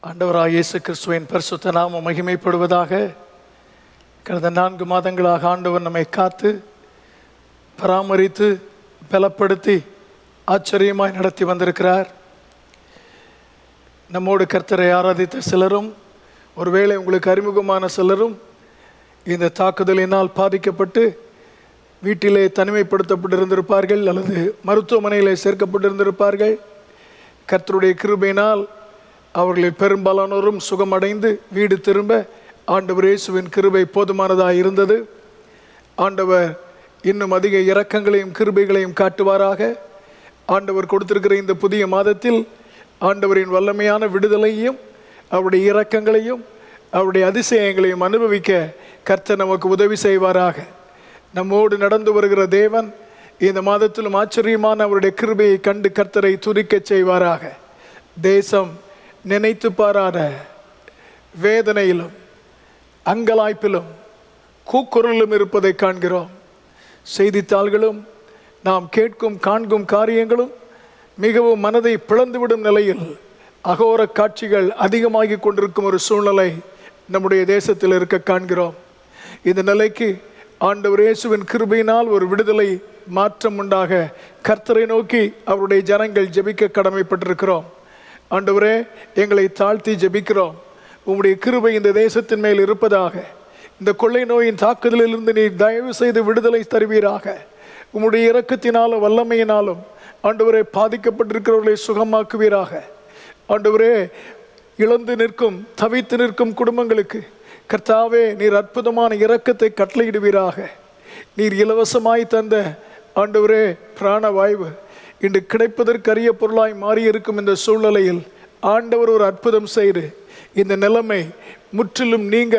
ஆண்டவராகிய இயேசு கிறிஸ்துவின் பரிசுத்த நாமம் மகிமைப்படுவதாக. கடந்த 4 மாதங்களாக ஆண்டவர் நம்மை காத்து பராமரித்து பலப்படுத்தி ஆச்சரியமாய் நடத்தி வந்திருக்கிறார். நம்மோடு கர்த்தரை ஆராதித்த சிலரும், ஒருவேளை உங்களுக்கு அறிமுகமான சிலரும் இந்த தாக்குதலினால் பாதிக்கப்பட்டு வீட்டிலே தனிமைப்படுத்தப்பட்டிருந்திருப்பார்கள் அல்லது மருத்துவமனையிலே சேர்க்கப்பட்டிருந்திருப்பார்கள். கர்த்தருடைய கிருபையினால் அவர்களில் பெரும்பாலானோரும் சுகமடைந்து வீடு திரும்ப ஆண்டவர் இயேசுவின் கிருபை போதுமானதாக இருந்தது. ஆண்டவர் இன்னும் அதிக இரக்கங்களையும் கிருபைகளையும் காட்டுவாராக. ஆண்டவர் கொடுத்திருக்கிற இந்த புதிய மாதத்தில் ஆண்டவரின் வல்லமையான விடுதலையும் அவருடைய இரக்கங்களையும் அவருடைய அதிசயங்களையும் அனுபவிக்க கர்த்தர் நமக்கு உதவி செய்வாராக. நம்மோடு நடந்து வருகிற தேவன் இந்த மாதத்திலும் ஆச்சரியமான அவருடைய கிருபையை கண்டு கர்த்தரை துதிக்கச் செய்வாராக. தேசம் நினைத்து பாராத வேதனையிலும் அங்கலாய்ப்பிலும் கூக்குரலும் இருப்பதை காண்கிறோம். செய்தித்தாள்களும் நாம் கேட்கும் காண்கும் காரியங்களும் மிகவும் மனதை பிளந்துவிடும் நிலையில் அகோர காட்சிகள் அதிகமாகி கொண்டிருக்கும் ஒரு சூழ்நிலை நம்முடைய தேசத்தில் இருக்க காண்கிறோம். இந்த நிலைக்கு ஆண்டவர் இயேசுவின் கிருபையினால் ஒரு விடுதலை மாற்றம் உண்டாக கர்த்தரை நோக்கி அவருடைய ஜனங்கள் ஜெபிக்க கடமைப்பட்டிருக்கிறோம். ஆண்டவரே, எங்களை தாழ்த்தி ஜெபிக்கிறோம். உம்முடைய கிருபை இந்த தேசத்தின் மேல் இருப்பதாக. இந்த கொள்ளை நோயின் தாக்குதலிலிருந்து நீர் தயவு செய்து விடுதலை தருவீராக. உம்முடைய இரக்கத்தினாலும் வல்லமையினாலும் ஆண்டவரே பாதிக்கப்பட்டிருக்கிறவர்களை சுகமாக்குவீராக. ஆண்டவரே, இழந்து நிற்கும் தவித்து நிற்கும் குடும்பங்களுக்கு கர்த்தாவே நீர் அற்புதமான இரக்கத்தை கட்டளையிடுவீராக. நீர் இலவசமாய் தந்த ஆண்டவரே பிராணவாயு இன்று கிடைப்பதற்கரிய பொருளாய் மாறியிருக்கும் இந்த சூழ்நிலையில் ஆண்டவர் ஒரு அற்புதம் செய்து இந்த நிலைமை முற்றிலும் நீங்க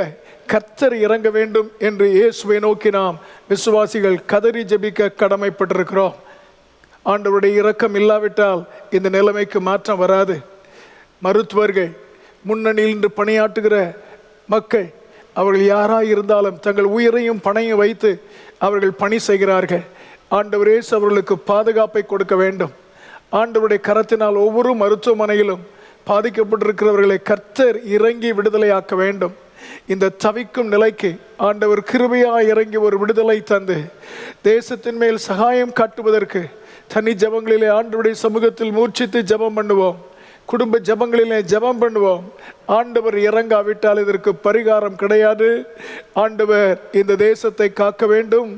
கர்த்தர் இறங்க வேண்டும் என்று இயேசுவை நோக்கி நாம் விசுவாசிகள் கதறி ஜெபிக்க கடமைப்பட்டிருக்கிறோம். ஆண்டவருடைய இரக்கம் இல்லாவிட்டால் இந்த நிலைமைக்கு மாற்றம் வராது. மருத்துவர்கள், முன்னணியில் இன்று பணியாற்றுகிற மக்கள், அவர்கள் யாராக இருந்தாலும் தங்கள் உயிரையும் பணையும் வைத்து அவர்கள் பணி செய்கிறார்கள். ஆண்டவர் இயேசு அவர்களுக்கு பாதுகாப்பை கொடுக்க வேண்டும். ஆண்டவருடைய கரத்தினால் ஒவ்வொரு மருத்துவமனையிலும் பாதிக்கப்பட்டிருக்கிறவர்களை கர்த்தர் இறங்கி விடுதலையாக்க வேண்டும். இந்த தவிக்கும் நிலைக்கு ஆண்டவர் கிருபையாக இறங்கி ஒரு விடுதலை தந்து தேசத்தின் மேல் சகாயம் காட்டுவதற்கு தனி ஜபங்களிலே ஆண்டவருடைய சமூகத்தில் மூர்ச்சித்து ஜபம் பண்ணுவோம். குடும்ப ஜபங்களிலே ஜபம் பண்ணுவோம். ஆண்டவர் இறங்காவிட்டால் இதற்கு பரிகாரம் கிடையாது. ஆண்டவர் இந்த தேசத்தை காக்க வேண்டும்,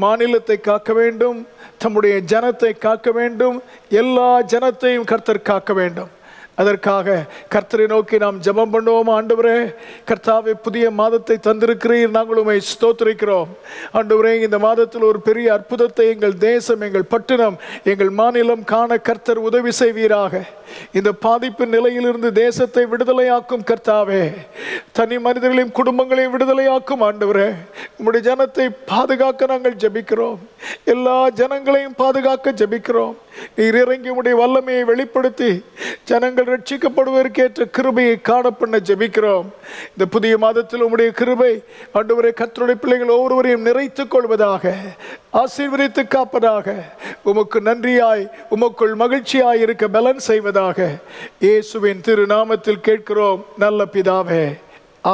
மாநிலத்தை காக்க வேண்டும், தம்முடைய ஜனத்தை காக்க வேண்டும், எல்லா ஜனத்தையும் கர்த்தர் காக்க வேண்டும். அதற்காக கர்த்தரை நோக்கி நாம் ஜெபம் பண்ணுவோம். ஆண்டவரே, கர்த்தாவே, புதிய மாதத்தை தந்திருக்கிறீர், நாங்கள் உம்மை ஸ்தோத்திரிக்கிறோம். ஆண்டவரே, இந்த மாதத்தில் ஒரு பெரிய அற்புதத்தை எங்கள் தேசம், எங்கள் பட்டணம், எங்கள் மாநிலம் காண கர்த்தர் உதவி செய்வீராக. இந்த பாதிப்பு நிலையிலிருந்து தேசத்தை விடுதலையாக்கும் கர்த்தாவே, தனி மனிதர்களையும் குடும்பங்களையும் விடுதலையாக்கும். ஆண்டவரே, உம்முடைய ஜனத்தை பாதுகாக்க நாங்கள் ஜெபிக்கிறோம். எல்லா ஜனங்களையும் பாதுகாக்க ஜெபிக்கிறோம். நீர் இறங்கி உம்முடைய வல்லமையை வெளிப்படுத்தி ஜனங்கள் ரட்சிக்கப்படுவதற்கேற்ற கிருபையை காணப்பண்ண ஜெபிக்கிறோம். இந்த புதிய மாதத்தில் உம்முடைய கிருபை ஆண்டவரே கர்த்தருடைய பிள்ளைகள் ஒவ்வொருவரையும் நிறைத்துக் கொள்வதாக, ஆசீர்வதித்து காப்பதாக. உமக்கு நன்றியாய், உமக்குள் மகிழ்ச்சியாய் இருக்க பலன் செய்வதாக இயேசுவின் திருநாமத்தில் கேட்கிறோம் நல்ல பிதாவே.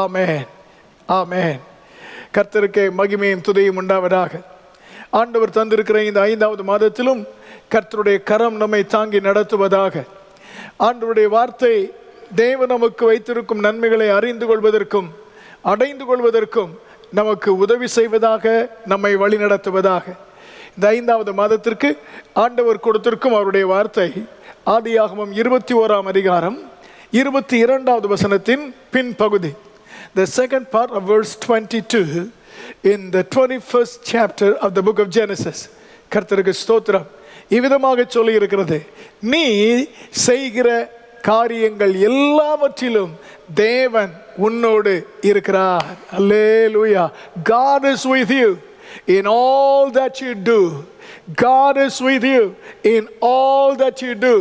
ஆமென், ஆமென். கர்த்தருக்கே மகிமையும் துதியும் உண்டாவதாக. ஆண்டவர் தந்திருக்கிற இந்த 5வது மாதத்திலும் கர்த்தருடைய கரம் நம்மை தாங்கி நடத்துவதாக. ஆண்டவருடைய வார்த்தை தேவன் நமக்கு வைத்திருக்கும் நன்மைகளை அறிந்து கொள்வதற்கும் அடைந்து கொள்வதற்கும் நமக்கு உதவி செய்வதாக, நம்மை வழி நடத்துவதாக. இந்த 5வது மாதத்திற்கு ஆண்டவர் கொடுத்திருக்கும் அவருடைய வார்த்தை ஆதியாகமம் 21ஆம் அதிகாரம் 22வது வசனத்தின் பின்பகுதி. The second part of verse 22 in the 21st chapter of the book of Genesis. கர்த்தருக்கு ஸ்தோத்திரம். இவ்விதமாக சொல்லி இருக்கிறது, நீ செய்கிற காரியங்கள் எல்லாவற்றிலும் தேவன் உன்னோடு இருக்கிறார். அல்லேலூயா. God is with you in all that you do. God is with you in all that you do.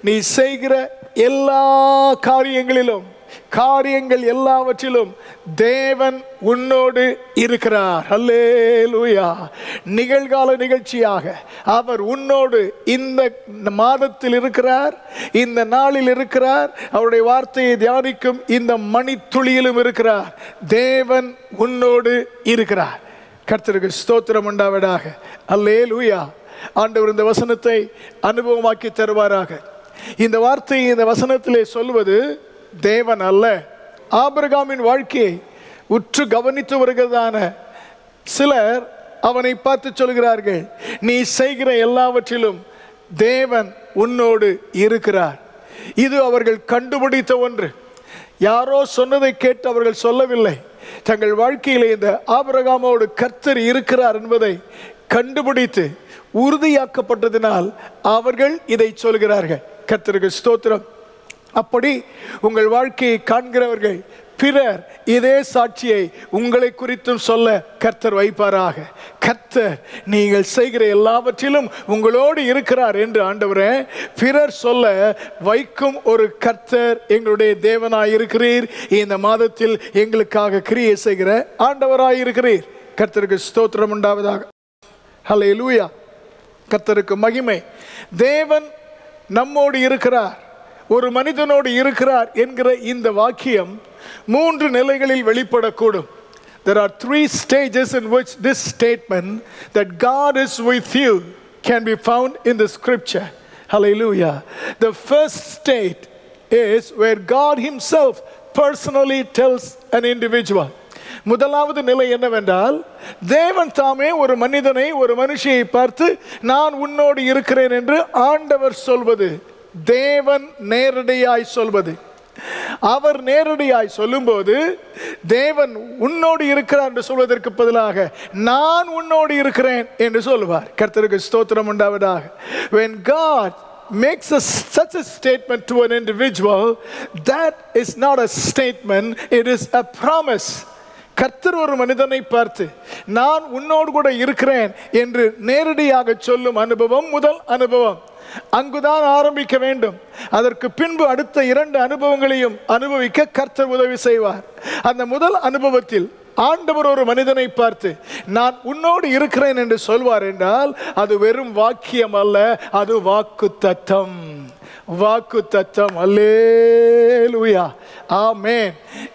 நீ செய்கிற எல்லா காரியங்களிலும் காரியங்கள் எல்லாவற்றிலும் தேவன் உன்னோடு இருக்கிறார். அல்லேலூயா. நிகழ்கால நிகழ்ச்சியாக அவர் உன்னோடு இந்த மாதத்தில் இருக்கிறார், இந்த நாளில் இருக்கிறார். அவருடைய வார்த்தையை தியானிக்கும் இந்த மணித்துளியிலும் இருக்கிறார். தேவன் உன்னோடு இருக்கிறார். கர்த்தருக்கு ஸ்தோத்திரம் உண்டாவதாக. அல்லேலூயா. ஆண்டவர் இந்த வசனத்தை அனுபவமாக்கி தருவாராக. இந்த வார்த்தையை இந்த வசனத்திலே சொல்வது தேவன் அல்ல, ஆபிரகாமின் வாழ்க்கையை உற்று கவனித்து வருகிறதான சிலர் அவனை பார்த்து சொல்கிறார்கள், நீ செய்கிற எல்லாவற்றிலும் தேவன் உன்னோடு இருக்கிறார். இது அவர்கள் கண்டுபிடித்த ஒன்று. யாரோ சொன்னதை கேட்டு அவர்கள் சொல்லவில்லை. தங்கள் வாழ்க்கையிலே இந்த ஆபிரகாமோடு கர்த்தர் இருக்கிறார் என்பதை கண்டுபிடித்து உறுதியாக்கப்பட்டதினால் அவர்கள் இதை சொல்கிறார்கள். கர்த்தருக்கு ஸ்தோத்திரம். அப்படி உங்கள் வாழ்க்கையை காண்கிறவர்கள் பிறர் இதே சாட்சியை உங்களை குறித்தும் சொல்ல கர்த்தர் வைப்பாராக. கர்த்தர் நீங்கள் செய்கிற எல்லாவற்றிலும் உங்களோடு இருக்கிறார் என்று ஆண்டவரே பிறர் சொல்ல வைக்கும் ஒரு கர்த்தர் எங்களுடைய தேவனாய் இருக்கிறீர். இந்த மாதத்தில் எங்களுக்காக கிரியை செய்கிற ஆண்டவராய் இருக்கிறீர். கர்த்தருக்கு ஸ்தோத்திரம் உண்டாவதாக. ஹல்லேலூயா. கர்த்தருக்கு மகிமை. தேவன் நம்மோடு இருக்கிறார், ஒரு மனிதனோடு இருக்கிறார் என்கிற இந்த வாக்கியம் 3 நிலைகளில் வெளிப்படக்கூடும். There are 3 stages in which this statement that God is with you can be found in the scripture. Hallelujah. The first state is where God himself personally tells an individual. முதலாவது நிலை என்னவென்றால், தேவன் தாமே ஒரு மனிதனை, ஒரு மனுஷியை பார்த்து நான் உன்னோடு இருக்கிறேன் என்று ஆண்டவர் சொல்வது. தேவன் நேரடியாய் சொல்வது. அவர் நேரடியாய் சொல்லும்போது தேவன் உன்னோடு இருக்கிறார் என்று சொல்வதற்கு பதிலாக நான் உன்னோடு இருக்கிறேன் என்று சொல்லுவார். கர்த்தருக்கு ஸ்தோத்திரம் உண்டாவதாக. When God makes such a statement to an individual, that is not a statement, it is a promise. கர்த்தர் ஒரு மனிதனை பார்த்து நான் உன்னோடு கூட இருக்கிறேன் என்று நேரடியாக சொல்லும் அனுபவம் முதல் அனுபவம். அங்குதான் ஆரம்பிக்க வேண்டும். அதற்கு பின்பு அடுத்த 2 அனுபவங்களையும் அனுபவிக்க கர்த்தர் உதவி செய்வார். அந்த முதல் அனுபவத்தில் ஆண்டவர் ஒரு மனிதனை பார்த்து நான் உன்னோடு இருக்கிறேன் என்று சொல்வார் என்றால் அது வெறும் வாக்கியம் அல்ல, அது வாக்குத்தத்தம். வாக்குத்தத்தம். அல்லேலூயா. ஆமென்.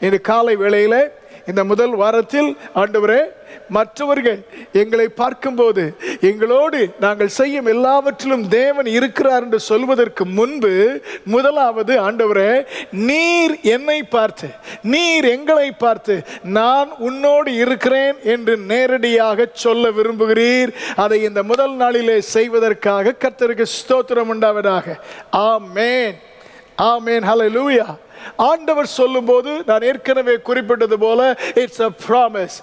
இந்த காலை வேளையிலே இந்த முதல் வாரத்தில் ஆண்டவரே மற்றவர்கள் எங்களை பார்க்கும்போது எங்களோடு நாங்கள் செய்யும் எல்லாவற்றிலும் தேவன் இருக்கிறார் என்று சொல்வதற்கு முன்பு முதலாவது ஆண்டவரே நீர் என்னை பார்த்து, நீர் எங்களை பார்த்து நான் உன்னோடு இருக்கிறேன் என்று நேரடியாக சொல்ல விரும்புகிறீர். அதை இந்த முதல் நாளிலே செய்வதற்காக கர்த்தருக்கு ஸ்தோத்திரம் உண்டாவதாக. ஆமென். ஆமென். ஹல்லேலூயா. ஆண்டவர் சொல்லும்போது நான் ஏற்கனவே குறிப்பிட்டது போல இட்ஸ் a promise.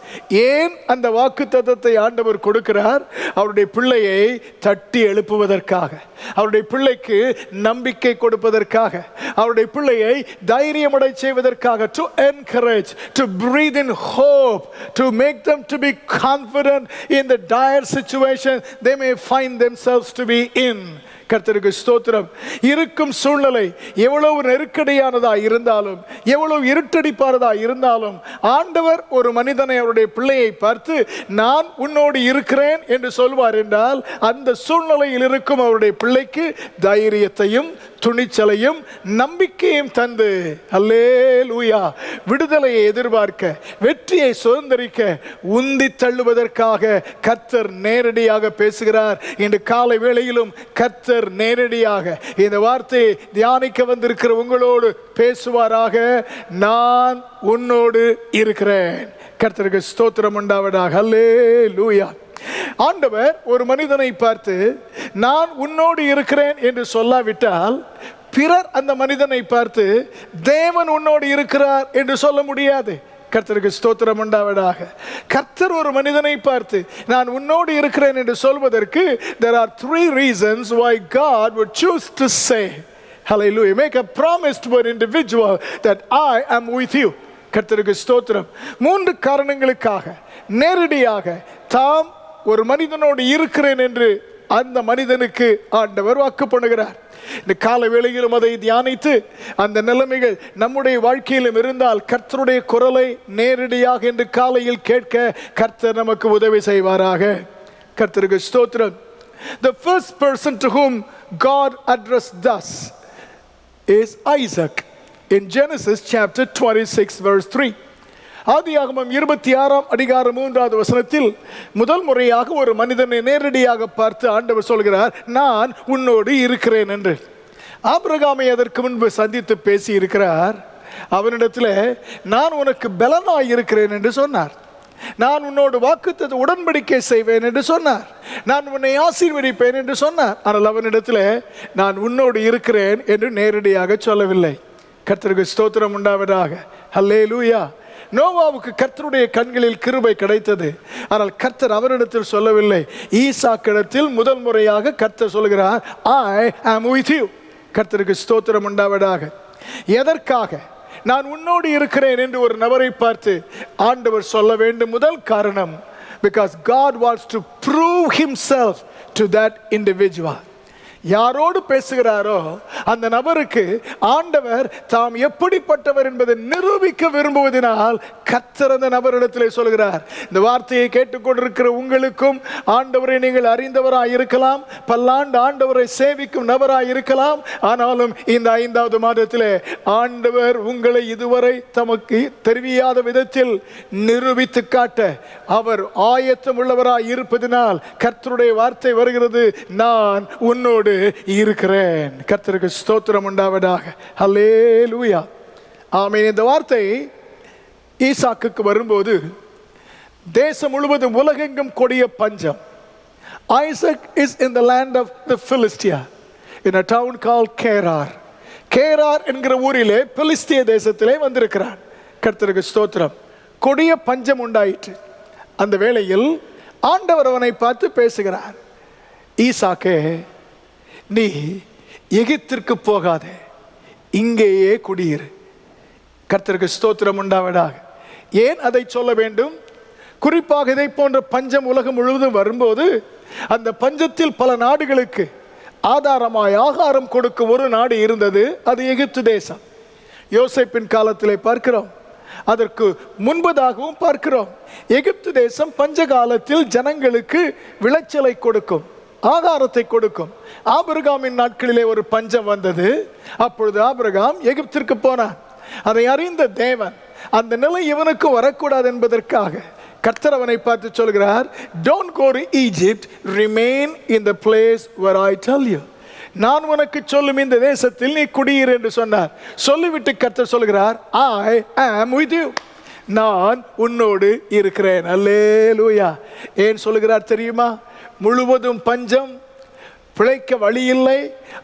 ஏன் அந்த வாக்குத்தத்தத்தை ஆண்டவர் கொடுக்கிறார்? அவருடைய பிள்ளையை தட்டி எழுப்புவதற்காக, அவருடைய பிள்ளைக்கு நம்பிக்கை கொடுப்பதற்காக, அவருடைய பிள்ளையை தைரியமடை செய்வதற்காக. to encourage, to breathe in hope, to make them to be confident in the dire situation they may find themselves to be in. கர்த்தருக்கு ஸ்தோத்திரம். இருக்கும் சூழ்நிலை எவ்வளவு நெருக்கடியானதா இருந்தாலும், எவ்வளவு இருட்டடிப்பானதா இருந்தாலும் ஆண்டவர் ஒரு மனிதனை, அவருடைய பிள்ளையை பார்த்து நான் உன்னோடு இருக்கிறேன் என்று சொல்வார் என்றால் அந்த சூழ்நிலையில் இருக்கும் அவருடைய பிள்ளைக்கு தைரியத்தையும் துணிச்சலையும் நம்பிக்கையும் தந்து அல்லேலூயா விடுதலையை எதிர்பார்க்க, வெற்றியை சுதந்திரிக்க உந்தி தள்ளுவதற்காக கர்த்தர் நேரடியாக பேசுகிறார். இன்று காலை வேளையிலும் கர்த்தர் நேரடியாக இந்த வார்த்தையை தியானிக்க வந்திருக்கிற உங்களோடு பேசுவாராக. நான் உன்னோடு இருக்கிறேன். கர்த்தருக்கு ஸ்தோத்திரம் உண்டாவதாக. அல்லேலூயா. ஆண்டவர் ஒரு மனிதனை பார்த்து நான் உன்னோடு இருக்கிறேன் என்று சொல்லாவிட்டால் பிறர் அந்த மனிதனை பார்த்து தேவன் உன்னோடு இருக்கிறார் என்று சொல்ல முடியாது. கர்த்தருக்கு ஸ்தோத்திரம் உண்டாவதாக. கர்த்தர் ஒரு மனிதனை பார்த்து நான் உன்னோடு இருக்கிறேன் என்று சொல்வதற்கு there are 3 reasons why God would choose to say, hallelujah, make a promise to an individual that I am with you. கர்த்தருக்கு ஸ்தோத்திரம். 3 காரணங்களுக்காக நேரடியாக தாம் ஒரு மனிதனோடு இருக்கிறேன் என்று அந்த மனிதனுக்கு ஆண்டவர் வாக்கு பண்ணுகிறார். இந்த கால வேளையிலும் அதை தியானித்து அந்த நிலைமைகள் நம்முடைய வாழ்க்கையிலும் இருந்தால் கர்த்தருடைய குரலை நேரடியாக இன்று காலையில் கேட்க கர்த்தர் நமக்கு உதவி செய்வாராக. கர்த்தருக்கு ஸ்தோத்திரம். The first person to whom God addressed thus is Isaac in Genesis chapter 26 verse 3. ஆதியாகமம் 26ஆம் அதிகாரம் 3வது வசனத்தில் முதல் முறையாக ஒரு மனிதனை நேரடியாக பார்த்து ஆண்டவர் சொல்கிறார், நான் உன்னோடு இருக்கிறேன் என்று. ஆபிரகாமை அதற்கு முன்பு சந்தித்து பேசி இருக்கிறார். அவனிடத்தில் நான் உனக்கு பலனாய் இருக்கிறேன் என்று சொன்னார். நான் உன்னோடு வாக்குத்தத்த உடன்படிக்கை செய்வேன் என்று சொன்னார். நான் உன்னை ஆசீர்வதிப்பேன் என்று சொன்னார். ஆனால் அவனிடத்தில் நான் உன்னோடு இருக்கிறேன் என்று நேரடியாக சொல்லவில்லை. கர்த்தருக்கு ஸ்தோத்திரம் உண்டாவதாக. ஹல்லேலூயா. நோவாவுக்கு கர்த்தருடைய கண்களில் கிருபை கிடைத்தது. ஆனால் கர்த்தர் அவரிடத்தில் சொல்லவில்லை. ஈசாக்கிடத்தில் முதல் முறையாக கர்த்தர் சொல்கிறார், I am with you. கர்த்தருக்கு ஸ்தோத்திரம் உண்டாவதாக. எதற்காக நான் உன்னோடு இருக்கிறேன் என்று ஒரு நபரை பார்த்து ஆண்டவர் சொல்ல வேண்டும்? முதல் காரணம், because God wants to prove himself to that individual. யாரோடு பேசுகிறாரோ அந்த நபருக்கு ஆண்டவர் தாம் எப்படிப்பட்டவர் என்பதை நிரூபிக்க விரும்புவதனால் கர்த்தர் அந்த நபரிடத்திலே சொல்கிறார். இந்த வார்த்தையை கேட்டுக்கொண்டிருக்கிற உங்களுக்கும் ஆண்டவரை நீங்கள் அறிந்தவராய் இருக்கலாம், பல்லாண்டு ஆண்டவரை சேவிக்கும் நபராய் இருக்கலாம். ஆனாலும் இந்த 5வது மாதத்திலே ஆண்டவர் உங்களை இதுவரை தமக்கு தெரியாத விதத்தில் நிரூபித்து காட்ட அவர் ஆயத்தம் உள்ளவராய் இருப்பதினால் கர்த்தருடைய வார்த்தை வருகிறது, நான் உன்னோடு இருக்கிறேன். கர்த்தருக்கு ஸ்தோத்திரம் உண்டாவதாக. ஹல்லேலூயா. ஆமென். இந்த வார்த்தை ஈசாக்குக்கு வரும்போது தேசம் முழுவதும் உலகெங்கும் கொடிய பஞ்சம். Isaac is in the land of the Philistia in a town called Gerar. Gerar என்கிற ஊரிலே பிலிஸ்திய தேசத்திலே வந்திருக்கிறார். கர்த்தருக்கு ஸ்தோத்திரம். கொடிய பஞ்சம் உண்டாயிற்று. அந்த வேளையில் ஆண்டவர் அவனை பார்த்து பேசுகிறார், ஈசாக்கே, நீ எகிப்திற்கு போகாதே, இங்கேயே குடியிரு. கர்த்தருக்கு ஸ்தோத்திரம் உண்டாவதாக. ஏன் அதை சொல்ல வேண்டும்? குறிப்பாக இதை போன்ற பஞ்சம் உலகம் முழுவதும் வரும்போது அந்த பஞ்சத்தில் பல நாடுகளுக்கு ஆதாரமாய் ஆகாரம் கொடுக்கும் ஒரு நாடு இருந்தது, அது எகிப்து தேசம். யோசேப்பின் காலத்திலே பார்க்கிறோம், அதற்கு முன்பதாகவும் பார்க்கிறோம். எகிப்து தேசம் பஞ்ச காலத்தில் ஜனங்களுக்கு விளைச்சலை கொடுக்கும், ஆகாரத்தை கொடுக்கும். ஆபிரகாமின் நாட்களிலே ஒரு பஞ்சம் வந்தது. அப்பொழுது ஆபிரகாம் எகிப்திற்கு போனான். அதை அறிந்த தேவன் அந்த நிலை இவனுக்கு வரக்கூடாது என்பதற்காக கர்த்தர் அவனை பார்த்து சொல்கிறார், don't go to Egypt, remain in the place where I tell you. நான் உனக்கு சொல்லும் இந்த தேசத்தில் நீ குடியிரு என்று சொன்னார். சொல்லிவிட்டு கர்த்தர் சொல்கிறார், I am with you. நான் உன்னோடு இருக்கிறேன். அல்லேலூயா. ஏன் சொல்லுகிறார் தெரியுமா? முழுவதும் பஞ்சம், பிழைக்க வழி இல்லை,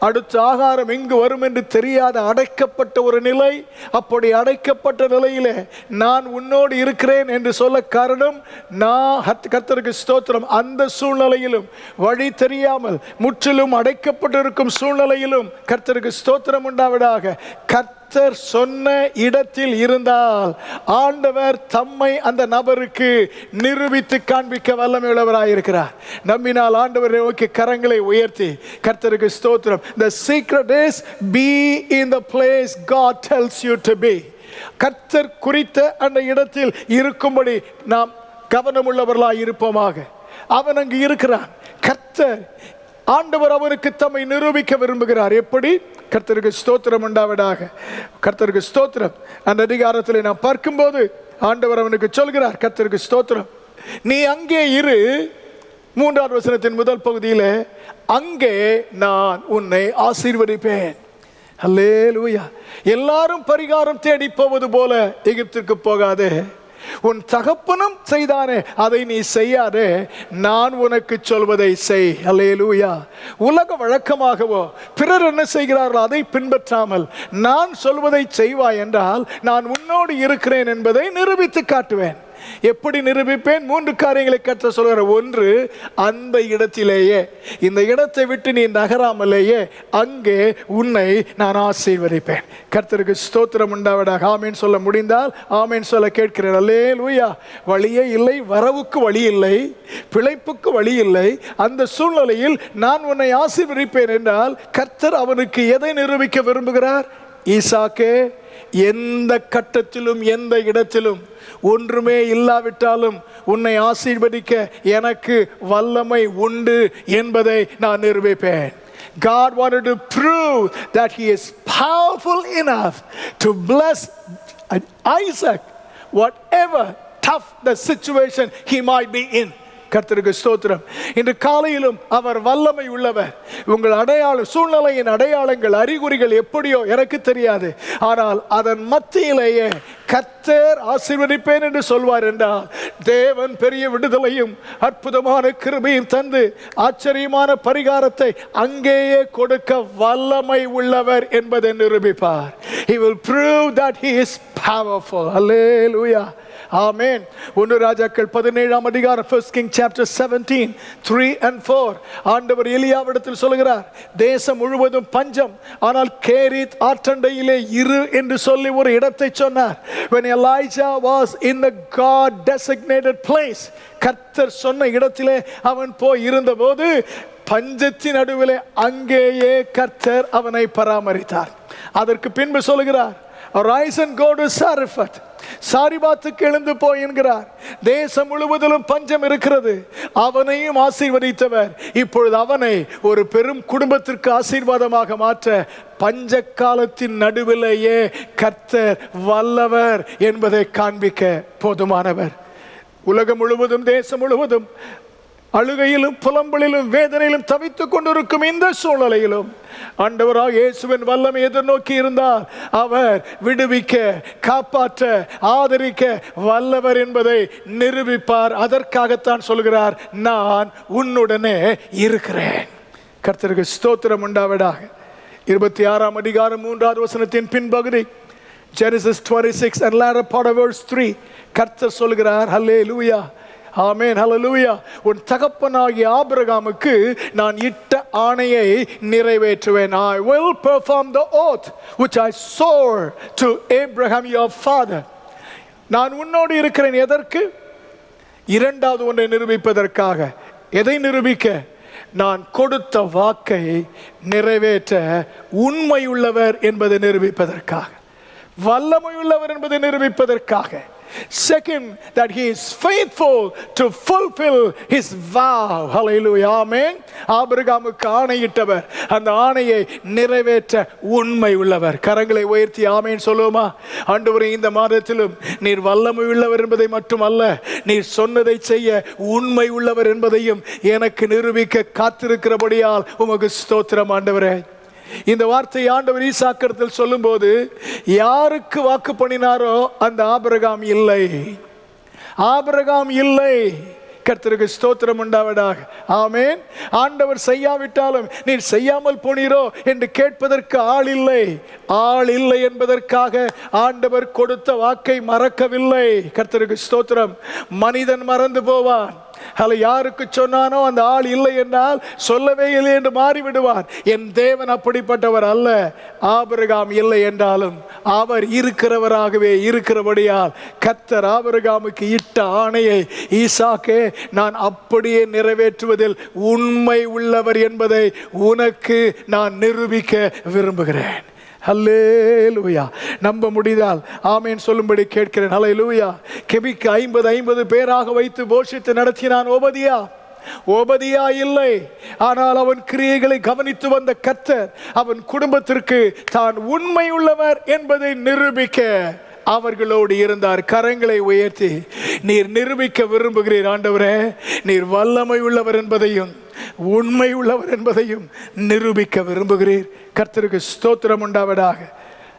அடுத்த ஆகாரம் எங்கு வரும் என்று தெரியாத அடைக்கப்பட்ட ஒரு நிலை. அப்படி அடைக்கப்பட்ட நிலையிலே நான் உன்னோடு இருக்கிறேன் என்று சொல்ல காரணம், நான் கர்த்தருக்கு ஸ்தோத்திரம், அந்த சூழ்நிலையிலும் வழி தெரியாமல் முற்றிலும் அடைக்கப்பட்டிருக்கும் சூழ்நிலையிலும் கர்த்தருக்கு ஸ்தோத்திரம் உண்டாவதாக. கர்த்தர் சொன்ன இடத்தில் இருந்தால் ஆண்டவர் தம்மை அந்த நபருக்கு நிரூபித்து காண்பிக்க வல்லமை உள்ளவராயிருக்கிறார். நம்பினால் ஆண்டவரை நோக்கி கரங்களை உயர்த்தி கர்த்தருக்கு ஸ்தோத்திரம். The secret is be in the place God tells you to be. கர்த்தர் குறித்த அந்த இடத்தில் இருக்கும்படி நாம் கவனமுள்ளவர்களாய் இருப்போமாக. அவன் அங்கு இருக்கிறான். கர்த்தர் ஆண்டவர் அவனுக்கு தம்மை நிரூபிக்க விரும்புகிறார். எப்படி? கர்த்தருக்கு ஸ்தோத்திரம் உண்டாவதாக. கர்த்தருக்கு ஸ்தோத்திரம். அந்த அதிகாரத்தில் நாம் பார்க்கும்போது ஆண்டவர் அவனுக்கு சொல்கிறார், கர்த்தருக்கு ஸ்தோத்திரம், நீ அங்கே இரு. 3வது வசனத்தின் முதல் பகுதியில், அங்கே நான் உன்னை ஆசீர்வதிப்பேன். அல்லேலூயா. எல்லாரும் பரிகாரம் தேடி போவது போல எகிப்திற்கு போகாதே. உன் தகப்பனும் செய்தானே அதை நீ செய்யாதே, நான் உனக்கு சொல்வதை செய். அல்லேலூயா. உலக வழக்கமாகவோ பிறர் என்ன செய்கிறார்களோ அதை பின்பற்றாமல் நான் சொல்வதை செய்வாய் என்றால் நான் உன்னோடு இருக்கிறேன் என்பதை நிரூபித்து காட்டுவேன். எப்படி நிரூபிப்பேன்? 3 காரியங்களை கர்த்தர் சொல்கிறார். ஒன்று, அந்த இடத்திலேயே, இந்த இடத்தை விட்டு நீ நகராமலேயே அங்கே உன்னை நான் ஆசீர்வதிப்பேன். கர்த்தருக்கு ஸ்தோத்திரம் உண்டாவதாக. ஆமேன் சொல்ல முடிந்தால் ஆமேன் சொல்ல கேட்கிறேன். அல்லேலூயா. வழியே இல்லை, வரவுக்கு வழி இல்லை, பிழைப்புக்கு வழி இல்லை. அந்த சூழ்நிலையில் நான் உன்னை ஆசீர்வதிப்பேன் என்றால் கர்த்தர் அவனுக்கு எதை நிரூபிக்க விரும்புகிறார்? ஈசாக்கே, எந்த கட்டத்திலும் எந்த இடத்திலும் ஒன்றுமே இல்லாவிட்டாலும் உன்னை ஆசீர்வதிக்க எனக்கு வல்லமை உண்டு என்பதை நான் நிரூபிப்பேன். God wanted to prove that he is powerful enough to bless Isaac whatever tough the situation he might be in. கர்த்தருக்கு ஸ்தோத்திரம். இன்று காலையிலும் அவர் வல்லமை உள்ளவர். உங்கள் அடையாள சூழ்நிலையின் அடையாளங்கள், அறிகுறிகள் எப்படியோ எனக்கு தெரியாது, ஆனால் அதன் மத்தியிலேயே கர்த்தர் ஆசீர்வதிப்பேன் என்று சொல்வார் என்றால் தேவன் பெரிய விடுதலையும் அற்புதமான கிருபையும் தந்து ஆச்சரியமான பரிகாரத்தை அங்கேயே கொடுக்க வல்லமை உள்ளவர் என்பதை நிரூபிப்பார். He will prove that he is powerful. Hallelujah. ஆமென். 1 ராஜாக்கள் 17ஆம் அதிகாரம், 1 King chapter 17 3 and 4. ஆண்டவர் எலியாவிடத்தில் சொல்கிறார், தேசம் முழுவதும் பஞ்சம், ஆனால் கேரித் ஆற்றண்டையிலே இரு என்று சொல்லி ஒரு இடத்தை சொன்னார். When Elijah was in the God designated place, கர்த்தர் சொன்ன இடத்திலே அவன் போய் இருந்தபோது பஞ்சத்தின் நடுவிலே அங்கேயே கர்த்தர் அவனை பராமரித்தார். அதற்கு பின்பு சொல்கிறார், arise and go to Zarephath. சாரிபாத்துக்கு எழுந்து போய் என்கிறார். தேசம் முழுவதிலும் பஞ்சம் இருக்கிறது. அவனையும் ஆசீர்வதித்தவர் இப்பொழுது அவனை ஒரு பெரும் குடும்பத்திற்கு ஆசீர்வாதமாக மாற்ற பஞ்ச காலத்தின் நடுவிலேயே கர்த்தர் வல்லவர் என்பதை காண்பிக்க போதுமானவர். உலகம் முழுவதும், தேசம் முழுவதும் அழுகையிலும் புலம்பலிலும் வேதனையிலும் தவித்துக் கொண்டிருக்கும் இந்த சூழ்நிலையிலும் ஆண்டவராக இயேசுவின் வல்லமை எதிர்நோக்கி இருந்தால் அவர் விடுவிக்க, காப்பாற்ற, ஆதரிக்க வல்லவர் என்பதை நிரூபிப்பார். அதற்காகத்தான் சொல்கிறார், நான் உன்னுடனே இருக்கிறேன். கர்த்தருக்கு ஸ்தோத்திரம் உண்டாவதாக. 26ஆம் அதிகாரம் 3வது வசனத்தின் பின்பகுதி, Genesis 26 and latter part of verse 3, கர்த்தர் சொல்கிறார், ஹல்லேலூயா, ஆமென், ஹல்லேலூயா, உன் தகப்பனாகிய ஆபிரகாமுக்கு நான் இட்ட ஆணையை நிறைவேற்றுவேன். I will perform the oath which I swore to Abraham your father. நான் உன்னோடு இருக்கிறேன். எதற்கு? இரண்டாவது ஒன்றை நிரூபிப்பதற்காக. எதை நிரூபிக்க? நான் கொடுத்த வாக்கை நிறைவேற்ற உண்மையுள்ளவர் என்பதை நிரூபிப்பதற்காக, வல்லமையுள்ளவர் என்பதை நிரூபிப்பதற்காக. Second, that he is faithful to fulfill his vow. Hallelujah. Amen. ஆபிரகாமுக்கு ஆணையிட்டவர் அந்த ஆணையை நிறைவேற்ற உண்மை உள்ளவர். கரங்களை உயர்த்தி ஆமென் சொல்லுமா? ஆண்டவரே, இந்த மாதத்திலும் நீர் வல்லமை உள்ளவர் என்பதை மட்டுமல்ல, நீர் சொன்னதை செய்ய உண்மை உள்ளவர் என்பதையும் எனக்கு நிரூபிக்க காத்திருக்கிறபடியால் உமக்கு ஸ்தோத்திரம் ஆண்டவரே. இந்த வார்த்தை ஆண்டவர் ஈசாக்கிடத்தில் சொல்லும்போது யாருக்கு வாக்கு பண்ணினாரோ அந்த ஆபிரகாம் இல்லை, ஆபிரகாம் இல்லை. கர்த்தருக்கு ஸ்தோத்திரம் உண்டாவதாக. ஆமென். ஆண்டவர் செய்யாவிட்டாலும் நீர் செய்யாமல் போனீரோ என்று கேட்பதற்கு ஆள் இல்லை. ஆள் இல்லை என்பதற்காக ஆண்டவர் கொடுத்த வாக்கை மறக்கவில்லை. கர்த்தருக்கு ஸ்தோத்திரம். மனிதன் மறந்து போவான். யாருக்கு சொன்னானோ அந்த ஆள் இல்லை என்றால் சொல்லவே இல்லை என்று மாறிவிடுவார். என் தேவன் அப்படிப்பட்டவர் அல்ல. ஆபிரகாம் இல்லை என்றாலும் அவர் இருக்கிறவராகவே இருக்கிறபடியால் கர்த்தர் ஆபிரகாமுக்கு இட்ட ஆணையை, ஈசாக்கே, நான் அப்படியே நிறைவேற்றுவதில் உண்மை உள்ளவர் என்பதை உனக்கு நான் நிரூபிக்க விரும்புகிறேன். ஹல்லேலூயா. நம்ப முடிந்தால் ஆமென் சொல்லும்படி கேட்கிறேன். ஹல்லேலூயா. கெபிக்கு 50 பேராக வைத்து போஷித்து நடத்தினான் ஓபதியா. ஓபதியா இல்லை, ஆனால் அவன் கிரியைகளை கவனித்து வந்த கர்த்தர் அவன் குடும்பத்திற்கு தான் உண்மை உள்ளவர் என்பதை நிரூபிக்க அவர்களோடு இருந்தார். கரங்களை உயர்த்தி நீர் நிரூபிக்க விரும்புகிறீர் ஆண்டவரே, நீர் வல்லமை உள்ளவர் என்பதையும் உண்மை உள்ளவர் என்பதையும் நிரூபிக்க விரும்புகிறீர். கர்த்தருக்கு ஸ்தோத்திரம் உண்டாவதாக.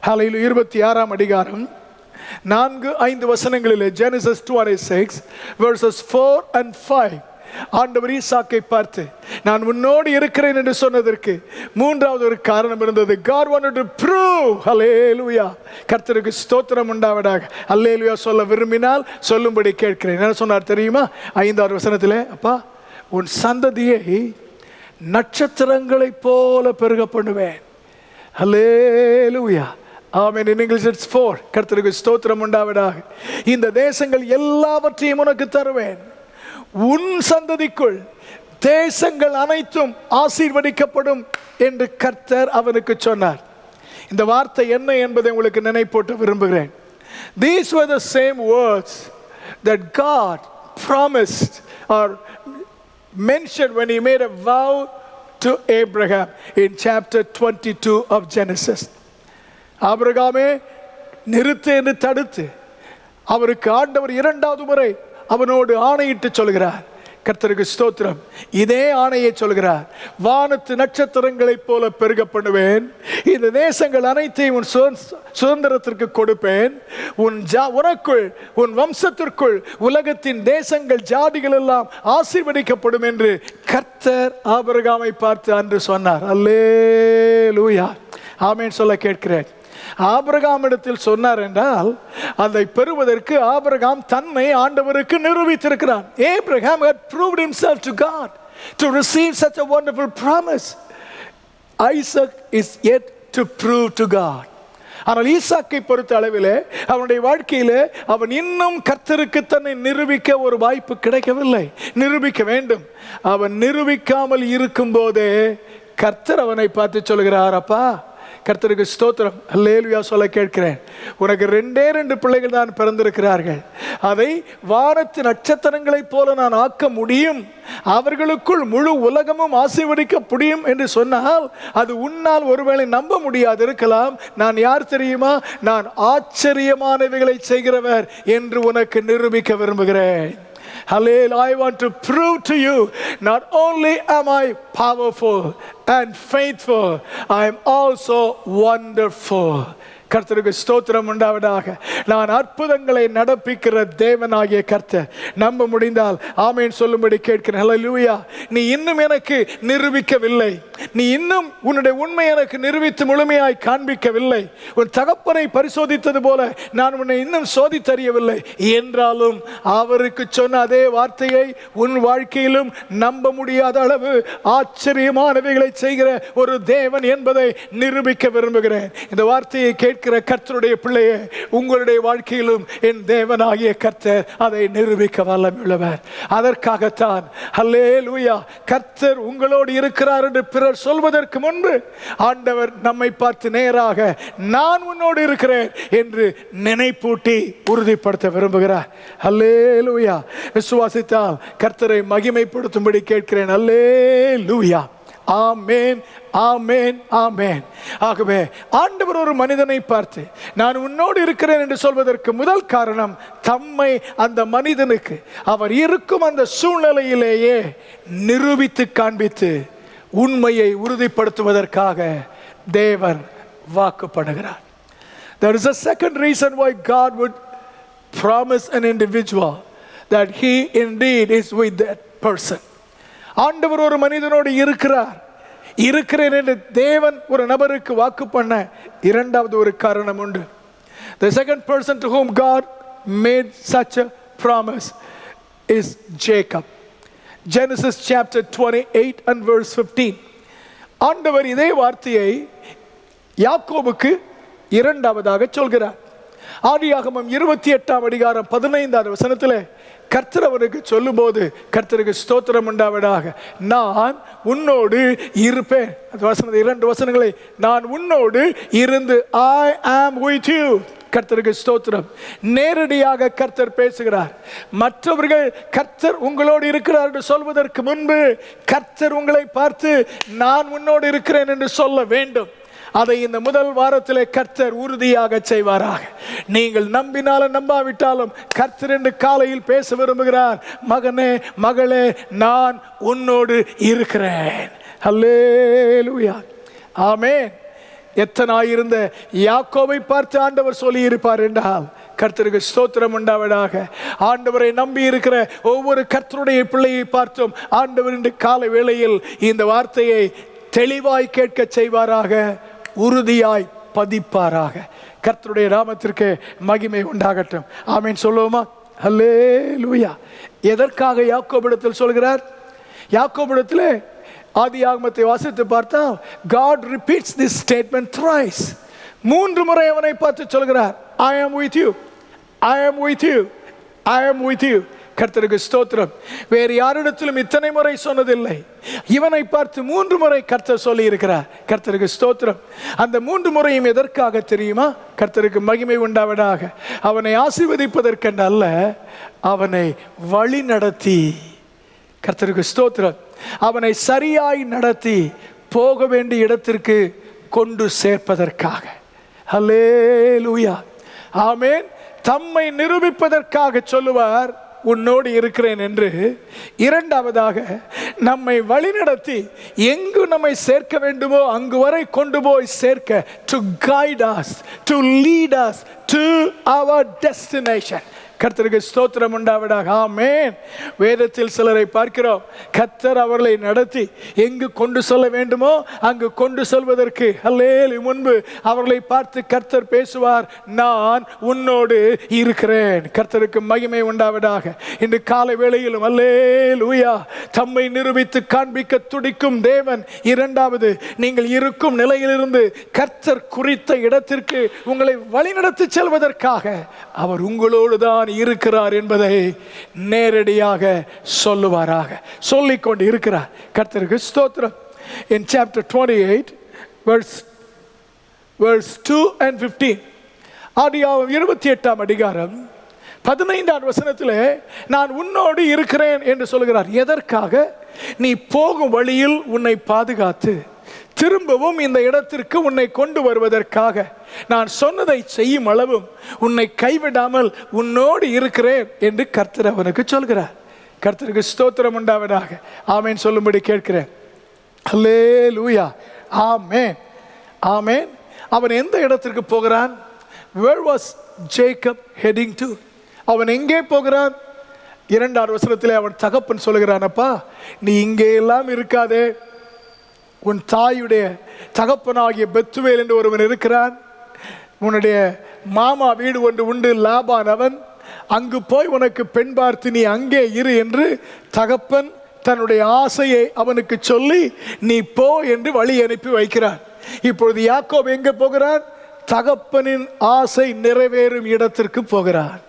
ஹல்லேலூயா. 26ஆம் அதிகாரம் 4-5 வசனங்களிலே, Genesis 26 verses 4 and 5, ஆண்டவர் ஈசாக்கை பார்த்து நான் உன்னோடு இருக்கிறேன் என்று சொன்னதற்கு மூன்றாவது ஒரு காரணம் இருந்தது. God wanted to prove. ஹல்லேலூயா. கர்த்தருக்கு ஸ்தோத்திரம் உண்டாவதாக. ஹல்லேலூயா சொல்ல விரும்பினால் சொல்லும்படி கேட்கிறேன். என்ன சொன்னார் தெரியுமா? 5வது வசனத்திலே, அப்பா உன் சந்ததியை நட்சத்திரங்களைப் போல பெருக பண்ணுவேன். ஹல்லேலூயா. ஆமென். In English it's 4. கர்த்தருக்கு ஸ்தோத்திரம் உண்டாவதாக. இந்த தேசங்கள் எல்லாவற்றையும் உனக்கு தருவேன். உன் சந்ததிக்குள் தேசங்கள் அனைத்தும் ஆசீர்வதிக்கப்படும் என்று கர்த்தர் அவனுக்கு சொன்னார். இந்த வார்த்தை என்ன என்பதை உங்களுக்கு நினைப்பூட்ட விரும்புகிறேன். These were the same words that God promised or mentioned when he made a vow to Abraham in chapter 22 of Genesis. ஆபிரகாமே நிறுத்து என்று தடுத்து அவருக்கு ஆண்டவர் 2வது முறை அவனோடு ஆணையிட்டு சொல்கிறார். கர்த்தருக்கு ஸ்தோத்திரம். இதே ஆணையை சொல்கிறார். வானத்து நட்சத்திரங்களைப் போல பெருக பண்ணுவேன். இந்த தேசங்கள் அனைத்தையும் உன் சுதந்திரத்திற்கு கொடுப்பேன். உனக்குள் உன் வம்சத்திற்குள் உலகத்தின் தேசங்கள் ஜாதிகள் எல்லாம் ஆசீர்வதிக்கப்படும் என்று கர்த்தர் ஆபிரகாமை பார்த்து அன்று சொன்னார். அல்லேலூயா. ஆமென் சொல்ல கேட்கிறேன். ஆபிரகாமிடத்தில் சொன்னார் என்றால் அதை பெறுவதற்கு ஆபிரகாம் தன்னை ஆண்டவருக்கு நிரூபித்திருக்கிறான். Abraham had proved himself to God to receive such a wonderful promise. Isaac is yet to prove to God. ஆனால் ஈசாக்கை பொறுத்த அளவிலே அவனுடைய வாழ்க்கையிலே அவன் இன்னும் கர்த்தருக்கு தன்னை நிரூபிக்க ஒரு வாய்ப்பு கிடைக்கவில்லை. நிரூபிக்க வேண்டும். அவன் நிரூபிக்காமல் இருக்கும் போதே கர்த்தர் அவனை பார்த்து சொல்கிறார், அப்பா கர்த்தருக்கு ஸ்தோத்திரம். அல்லேலூயா சொல்ல கேட்கிறேன். உனக்கு 2 பிள்ளைகள் தான் பிறந்திருக்கிறார்கள். அதை வானத்து நட்சத்திரங்களைப் போல நான் ஆக்க முடியும். அவர்களுக்குள் முழு உலகமும் ஆசீர்வதிக்க முடியும் என்று சொன்னால் அது உன்னால் ஒருவேளை நம்ப முடியாது இருக்கலாம். நான் யார் தெரியுமா? நான் ஆச்சரியமானவைகளை செய்கிறவர் என்று உனக்கு நிரூபிக்க விரும்புகிறேன். Hallelujah. I want to prove to you, not only am I powerful and faithful, I am also wonderful. கர்த்தருக்கு ஸ்தோத்திரம் உண்டாவதாக. நான் அற்புதங்களை நடப்பிக்கிற தேவனாகிய கர்த்தர். நம்ப முடிந்தால் ஆமென் சொல்லும்படி கேட்கிறேன். ஹல்லேலூயா. நீ இன்னும் எனக்கு நிரூபிக்கவில்லை. நீ இன்னும் உன்னுடைய உண்மை எனக்கு நிரூபித்து முழுமையாய் காண்பிக்கவில்லை. உன் தகப்பனை பரிசோதித்தது போல நான் உன்னை இன்னும் சோதித்தறியவில்லை என்றாலும் அவருக்கு சொன்ன அதே வார்த்தையை உன் வாழ்க்கையிலும் நம்ப முடியாத அளவு ஆச்சரியமானவைகளை செய்கிற ஒரு தேவன் என்பதை நிரூபிக்க விரும்புகிறேன். இந்த வார்த்தையை கேட்கிற கர்த்தருடைய பிள்ளையே, உங்களுடைய வாழ்க்கையிலும் என் தேவனாகிய கர்த்தர் அதை நிரூபிக்க வல்லமையுள்ளவர். அதற்காகத்தான் ஹல்லேலூயா கர்த்தர் உங்களோடு இருக்கிறார் என்று பிறர் சொல்வதற்கு முன்பு ஆண்டவர் நம்மை பார்த்து நேராக நான் உன்னோடு இருக்கிறேன் என்று நினைப்பூட்டி உறுதிப்படுத்த விரும்புகிறார். ஹல்லேலூயா. விசுவாசித்தால் கர்த்தரை மகிமைப்படுத்தும்படி கேட்கிறேன். ஹல்லேலூயா. ஆமென், ஆமென், ஆமென். ஆகவே ஆண்டவர் ஒரு மனிதனை பார்த்து நான் உன்னோடு இருக்கிறேன் என்று சொல்வதற்கு முதல் காரணம் தம்மை அந்த மனிதனுக்கு அவர் இருக்கும் அந்த சூழ்நிலையிலேயே நிரூபித்து காண்பித்து உண்மையை உறுதிப்படுத்துவதற்காக தேவன் வாக்குப்படுகிறார். There is a second reason why God would promise an individual that he indeed is with that person. ஆண்டவர் ஒரு மனிதனோடு இருக்கிறேன் என்று தேவன் ஒரு நபருக்கு வாக்கு பண்ண இரண்டாவது ஒரு காரணம் உண்டு. The second person to whom God made such a promise is Jacob. Genesis chapter 28 and verse 15. ஆண்டவர் இதே வார்த்தையை யாக்கோபுக்கு இரண்டாவதாக சொல்கிறார். ஆதியாகமம் 28ஆம் அதிகாரம் 15வது வசனத்திலே கர்த்தர் அவருக்கு சொல்லும்போது கர்த்தருக்கு ஸ்தோத்திரம் உண்டாவதாக, நான் உன்னோடு இருப்பேன். அந்த வசனத்தை 2 வசனங்களை நான் உன்னோடு இருந்து I am with you. கர்த்தருக்கு ஸ்தோத்திரம். நேரடியாக கர்த்தர் பேசுகிறார். மற்றவர்கள் கர்த்தர் உங்களோடு இருக்கிறார் என்று சொல்வதற்கு முன்பு கர்த்தர் உங்களை பார்த்து நான் உன்னோடு இருக்கிறேன் என்று சொல்ல வேண்டும். அதை இந்த முதல் வாரத்திலே கர்த்தர் உறுதியாக செய்வாராக. நீங்கள் நம்பினாலும் நம்பாவிட்டாலும் கர்த்தர் என்று காலையில் பேச விரும்புகிறார். மகனே, மகளே, நான் உன்னோடு இருக்கிறேன். ஹல்லேலூயா. ஆமென். எத்தனாயிருந்த யாக்கோபை பார்த்து ஆண்டவர் சொல்லி இருப்பார் என்றால் கர்த்தருக்கு ஸ்தோத்திரம் உண்டாவதாக. ஆண்டவரை நம்பி இருக்கிற ஒவ்வொரு கர்த்தருடைய பிள்ளையை பார்த்தும் ஆண்டவர் இன்று காலை வேளையில் இந்த வார்த்தையை தெளிவாய் கேட்க செய்வாராக, உறுதியாய் பதிப்பாராக. கர்த்தருடைய நாமத்திற்கு மகிமை உண்டாகட்டும். ஆமீன் சொல்லுவோமா? அல்லேலூயா. எதற்காக யாக்கோபிடத்தில் சொல்கிறார்? யாக்கோபிடத்தில் ஆதியாகமத்தை வாசித்து பார்த்தா God repeats this statement thrice. 3 முறை அவனை பார்த்து சொல்கிறார், I am with you, I am with you, I am with you. கர்த்தருக்கு ஸ்தோத்திரம். வேறு யாரிடத்திலும் இத்தனை முறை சொன்னதில்லை. இவனை பார்த்து 3 முறை கர்த்தர் சொல்லி இருக்கிறார். கர்த்தருக்கு ஸ்தோத்திரம். அந்த 3 முறையும் எதற்காக தெரியுமா? கர்த்தருக்கு மகிமை உண்டாவதாக. அவனை ஆசீர்வதிப்பதற்கென்று அல்ல, அவனை வழி நடத்தி, கர்த்தருக்கு ஸ்தோத்திரம், அவனை சரியாய் நடத்தி போக வேண்டிய இடத்திற்கு கொண்டு சேர்ப்பதற்காக. ஹல்லேலூயா. ஆமென். தம்மை நிரூபிப்பதற்காக சொல்லுவார், உன்னோடு இருக்கிறேன் என்று. இரண்டாவதாக நம்மை வழிநடத்தி எங்கு நம்மை சேர்க்க வேண்டுமோ அங்கு வரை கொண்டு போய் சேர்க்க, to guide us, to lead us to our destination. கர்த்தருக்கு ஸ்தோத்திரம் உண்டாவதாக. ஆமென். வேதத்தில் சிலரை பார்க்கிறோம், கர்த்தர் அவர்களை நடத்தி எங்கு கொண்டு செல்ல வேண்டுமோ அங்கு கொண்டு செல்வதற்கு அல்லேலூயா முன்பு அவர்களை பார்த்து கர்த்தர் பேசுவார், நான் உன்னோடு இருக்கிறேன். கர்த்தருக்கு மகிமை உண்டாவதாக. இன்று காலை வேளையிலும் அல்லேலூயா தம்மை நிரூபித்து காண்பிக்க துடிக்கும் தேவன். இரண்டாவது, நீங்கள் இருக்கும் நிலையிலிருந்து கர்த்தர் குறித்த இடத்திற்கு உங்களை வழிநடத்தி செல்வதற்காக அவர் உங்களோடு தான் இருக்கிறார் என்பதை நேரடியாக சொல்லுவாராக. சொல்லிக்கொண்டு இருக்கிறார். கர்த்தருக்கு ஸ்தோத்திரம். In chapter 28 verse 2 and 15, ஆதியாகமம் 28ஆம் அதிகாரம் 15ஆம் வசனத்திலே நான் உன்னோடு இருக்கிறேன் என்று சொல்கிறார். எதற்காக? நீ போகும் வழியில் உன்னை பாதுகாத்து திரும்பவும் இந்த இடத்திற்கு உன்னை கொண்டு வருவதற்காக, நான் சொன்னதை செய்யும் அளவும் உன்னை கைவிடாமல் உன்னோடு இருக்கிறேன் என்று கர்த்தர் அவனுக்கு சொல்கிறார். கர்த்தருக்கு ஸ்தோத்திரம் உண்டாவதாக. ஆமேன் சொல்லும்படி கேட்கிறேன். அல்லேலூயா. ஆமேன், ஆமேன். அவன் எந்த இடத்திற்கு போகிறான்? Where was Jacob heading to? அவன் எங்கே போகிறான்? 2ஆம் வசனத்திலே அவன் தகப்பன் சொல்கிறான், அப்பா நீ இங்கே எல்லாம் இருக்காதே, உன் தாயுடைய தகப்பனாகிய பெத்துவேல் என்று ஒருவன் இருக்கிறான், உன்னுடைய மாமா வீடு ஒன்று உண்டு லாபான், அவன் அங்கு போய் உனக்கு பெண் பார்த்து நீ அங்கே இரு என்று தகப்பன் தன்னுடைய ஆசையை அவனுக்கு சொல்லி நீ போ என்று வழி அனுப்பி வைக்கிறான். இப்பொழுது யாக்கோபு எங்கே போகிறான்? தகப்பனின் ஆசை நிறைவேறும் இடத்திற்கு போகிறான்.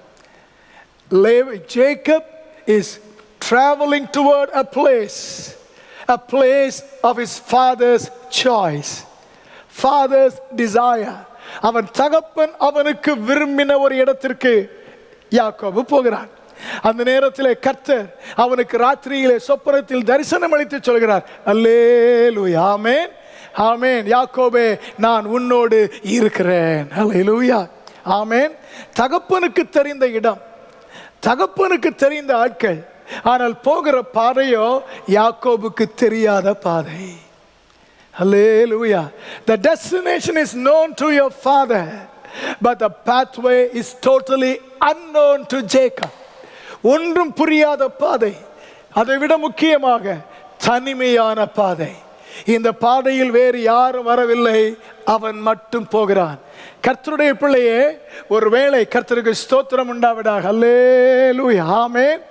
Jacob is traveling toward a place of his father's choice, father's desire. அவன் தகப்பன் அவனுக்கு விரும்பின ஒரு இடத்திற்கு யாக்கோபு போகிறான். அந்த நேரத்தில் கர்த்தர் அவனுக்கு ராத்திரியிலே சொப்பனத்தில் தரிசனம் அளித்து சொல்கிறார், அல்லேலூயா. ஆமென், ஆமென். யாக்கோபே நான் உன்னோடு இருக்கிறேன். அல்லேலூயா. ஆமென். தகப்பனுக்கு தெரிந்த இடம், தகப்பனுக்கு தெரிந்த ஆட்கள், ஆனால் போகிற பாதையோ யாக்கோபுக்கு தெரியாத பாதை. Hallelujah. The destination is known to your father, but the pathway is totally unknown to Jacob. ஒன்றும் புரியாத பாதை, அதை விட முக்கியமாக தனிமையான பாதை. இந்த பாதையில் வேறு யாரும் வரவில்லை, அவன் மட்டும் போகிறான். கர்த்தருடைய பிள்ளையே, ஒருவேளை கர்த்தருக்கு ஸ்தோத்திரம் உண்டாவதாக. அல்லேலூயா. ஆமென்,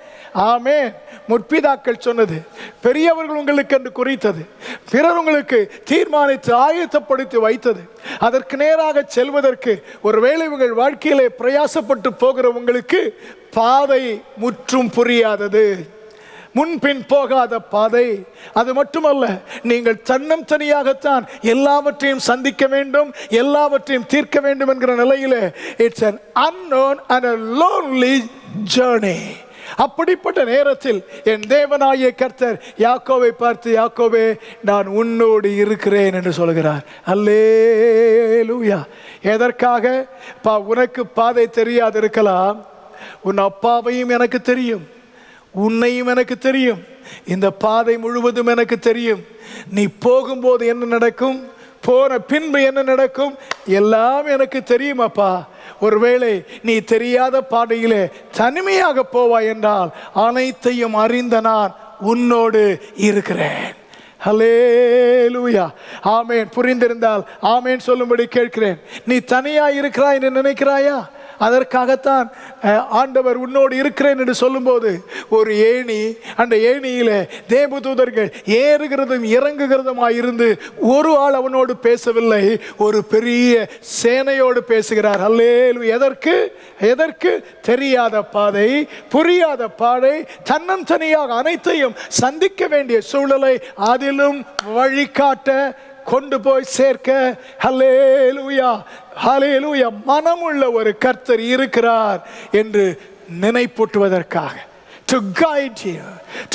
ஆமென். முற்பிதாக்கள் சொன்னது, பெரியவர்கள் உங்களுக்கு என்று குறித்தது, பிறர் உங்களுக்கு தீர்மானித்து ஆயத்தப்படுத்தி வைத்தது, அதற்கு நேராக செல்வதற்கு ஒருவேளை உங்கள் வாழ்க்கையிலே பிரயாசப்பட்டு போகிற உங்களுக்கு பாதை முற்றும் புரியாதது, முன்பின் போகாத பாதை. அது மட்டுமல்ல, நீங்கள் தன்னம் தனியாகத்தான் எல்லாவற்றையும் சந்திக்க வேண்டும், எல்லாவற்றையும் தீர்க்க வேண்டும் என்கிற நிலையிலே it's an unknown and a lonely journey. அப்படிப்பட்ட நேரத்தில் என் தேவனாகிய கர்த்தர் யாக்கோவை பார்த்து, யாக்கோவே நான் உன்னோடு இருக்கிறேன் என்று சொல்கிறார். அல்லேலூயா. எதற்காக? உனக்கு பாதை தெரியாது இருக்கலாம், உன் அப்பாவையும் எனக்கு தெரியும், உன்னையும் எனக்கு தெரியும், இந்த பாதை முழுவதும் எனக்கு தெரியும். நீ போகும்போது என்ன நடக்கும், போன பின்பு என்ன நடக்கும், எல்லாம் எனக்கு தெரியும் அப்பா. ஒருவேளை நீ தெரியாத பாதையிலே தனிமையாக போவாய் என்றால் அனைத்தையும் அறிந்த நான் உன்னோடு இருக்கிறேன். ஹல்லேலூயா, ஆமேன். புரிந்திருந்தால் ஆமேன் சொல்லும்படி கேட்கிறேன். நீ தனியாக இருக்கிறாய் என்று நினைக்கிறாயா? அதற்காகத்தான் ஆண்டவர் உன்னோடு இருக்கிறேன் என்று சொல்லும்போது ஒரு ஏணி, அந்த ஏணியில தேவதூதர்கள் ஏறுகிறதும் இறங்குகிறதுமாய் இருந்து ஒரு ஆள் அவனோடு பேசவில்லை, ஒரு பெரிய சேனையோடு பேசுகிறார். அல்லேலூயா. எதற்கு? தெரியாத பாதை, புரியாத பாதை, தன்னந்தனியாக அனைத்தையும் சந்திக்க வேண்டிய சூழலை அதிலும் வழிகாட்ட, கொண்டு போய் சேர்க்க. ஹல்லேலூயா, ஹல்லேலூயா, மனமுள்ள ஒரு கர்த்தர் இருக்கிறார் என்று நினைப்பூட்டுவதற்காக. To guide you,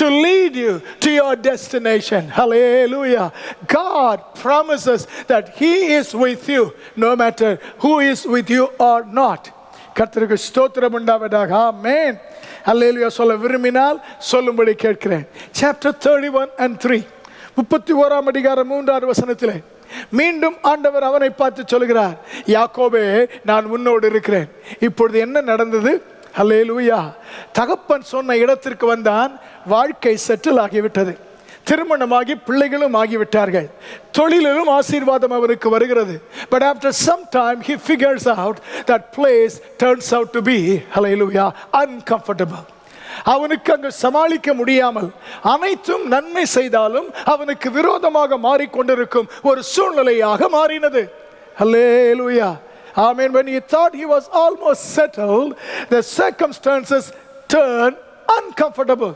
to lead you to your destination. Hallelujah. God promises that He is with you no matter who is with you or not. கர்த்தருக்கு ஸ்தோத்திரம் உண்டாவதாக. ஆமென். ஹல்லேலூயா. சொல்ல விரும்பினால் சொல்லும்படி கேட்கிறேன். Chapter 31 and 3, 31ஆம் அதிகாரம் 3ஆவது வசனத்திலே மீண்டும் ஆண்டவர் அவனை பார்த்து சொல்கிறார், யாக்கோபே, நான் உன்னோடு இருக்கிறேன். இப்பொழுது என்ன நடந்தது? ஹல்லேலூயா. தகப்பன் சொன்ன இடத்திற்கு வந்தான். வாழ்க்கை செட்டில் ஆகிவிட்டது. திருமணமாகி பிள்ளைகளும் ஆகிவிட்டார்கள். தொழிலிலும் ஆசீர்வாதம் அவருக்கு வருகிறது. But after some time he figures out that place turns out to be, hallelujah, uncomfortable. அவனுக்கு அங்கு சமாளிக்க முடியாமல் அனைத்தும் நன்மை செய்தாலும் அவனுக்கு விரோதமாக மாறிக்கொண்டிருக்கும் ஒரு சூழ்நிலையாக மாறினது. ஹல்லேலூயா, ஆமென். When he thought he was almost settled, the circumstances turned uncomfortable.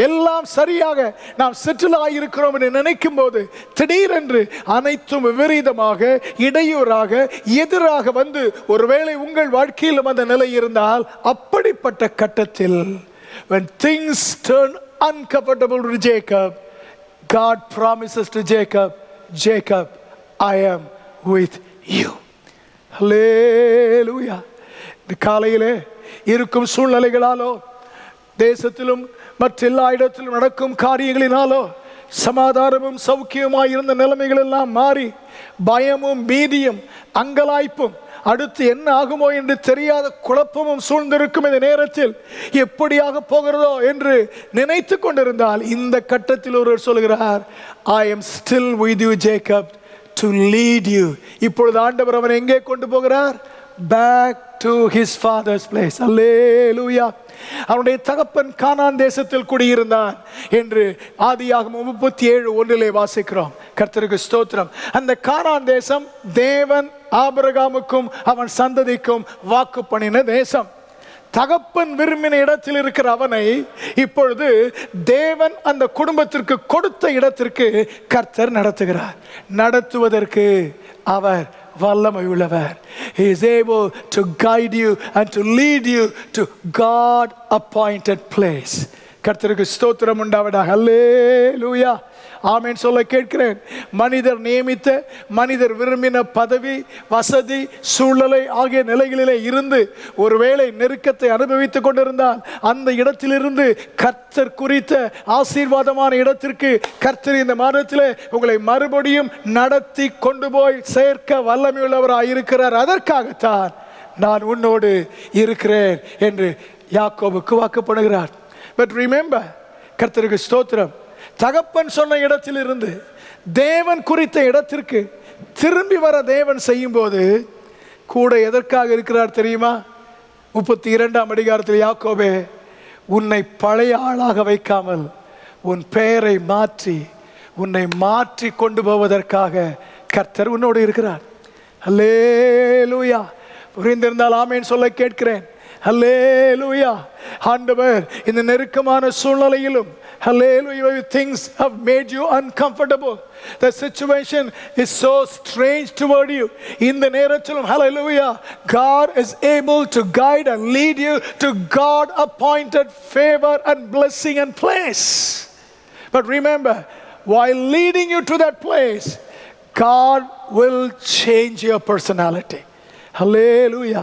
எல்லாம் சரியாக நாம் செட்டில் ஆகியிருக்கிறோம் என்று நினைக்கும் போது திடீரென்று அனைத்தும் விபரீதமாக, இடையூறாக, எதிராக வந்து ஒருவேளை உங்கள் வாழ்க்கையிலும் அந்த நிலை இருந்தால், அப்படிப்பட்ட கட்டத்தில் when things turn uncomfortable to Jacob, God promises to Jacob, Jacob, I am with you. Hallelujah. இந்த காலையிலே இருக்கும் சூழ்நிலைகளாலோ, தேசத்திலும் மற்ற எல்லா இடத்திலும் நடக்கும் காரியங்களினாலோ சமாதானமும் சௌக்கியமாய் இருந்த நிலைமைகள் எல்லாம் மாறி பயமும் பீதியும் அங்கலாய்ப்பும் அடுத்து என்ன ஆகுமோ என்று தெரியாத குழப்பமும் சூழ்ந்திருக்கும் இந்த நேரத்தில் எப்படியாக போகிறதோ என்று நினைத்து கொண்டிருந்தால் இந்த கட்டத்தில் ஒருவர் சொல்கிறார், I am still with you Jacob to lead you. இப்பொழுது ஆண்டவர் அவனை எங்கே கொண்டு போகிறார்? Back to his father's place. Hallelujah. அவனுடைய தகப்பன் கானான் தேசத்தில் குடியிருந்தான் என்று ஆதியாகமம் 37:1 வாசிக்கிறோம். கர்த்தருக்கு ஸ்தோத்திரம். அந்த கானான் தேசம் தேவன் ஆபிரகாமுக்கும் அவன் சந்ததிக்கும் வாக்கு பண்ணின தேசம். தகப்பன் விரும்பின இடத்தில் இருக்கிற அவனை இப்பொழுது தேவன் அந்த குடும்பத்திற்கு கொடுத்த இடத்திற்கு கர்த்தர் நடத்துவதற்கு அவர் வல்லமை உள்ளவர். He is able to guide you and to lead you to God appointed place. கர்த்தருக்கு ஸ்தோத்திரம் உண்டாவதாக. ஹல்லேலூயா, ஆமென் சொல்ல கேட்கிறேன். மனிதர் நியமித்த, மனிதர் விரும்பின பதவி, வசதி, சூழ்நிலை ஆகிய நிலைகளிலே இருந்து ஒருவேளை நெருக்கத்தை அனுபவித்துக் கொண்டிருந்தால் அந்த இடத்திலிருந்து கர்த்தர் குறித்த ஆசீர்வாதமான இடத்திற்கு கர்த்தர் இந்த மாதத்திலே உங்களை மறுபடியும் நடத்தி கொண்டு போய் சேர்க்க வல்லமையுள்ளவராக இருக்கிறார். அதற்காகத்தான் நான் உன்னோடு இருக்கிறேன் என்று யாக்கோபுக்கு வாக்குப்படுகிறார். பட் ரிமெம்பர், கர்த்தருக்கு ஸ்தோத்திரம், தகப்பன் சொன்ன இடத்திலிருந்து தேவன் குறித்த இடத்திற்கு திரும்பி வர தேவன் செய்யும் போது கூட எதற்காக இருக்கிறார் தெரியுமா? 32ஆம் அதிகாரத்தில் யாக்கோபே, உன்னை பழைய ஆளாக வைக்காமல் உன் பெயரை மாற்றி உன்னை மாற்றி கொண்டு போவதற்காக கர்த்தர் உன்னோடு இருக்கிறார். ஹல்லேலூயா. புரிந்திருந்தால் ஆமென் சொல்ல கேட்கிறேன். ஹல்லேலூயா. ஆண்டவர் இந்த நெருக்கமான சூழ்நிலையிலும், hallelujah, things have made you uncomfortable, the situation is so strange toward you, இந்த நேரத்திலும் hallelujah, God is able to guide and lead you to God appointed favor and blessing and place. But remember, while leading you to that place, God will change your personality. ஹல்லேலூயா.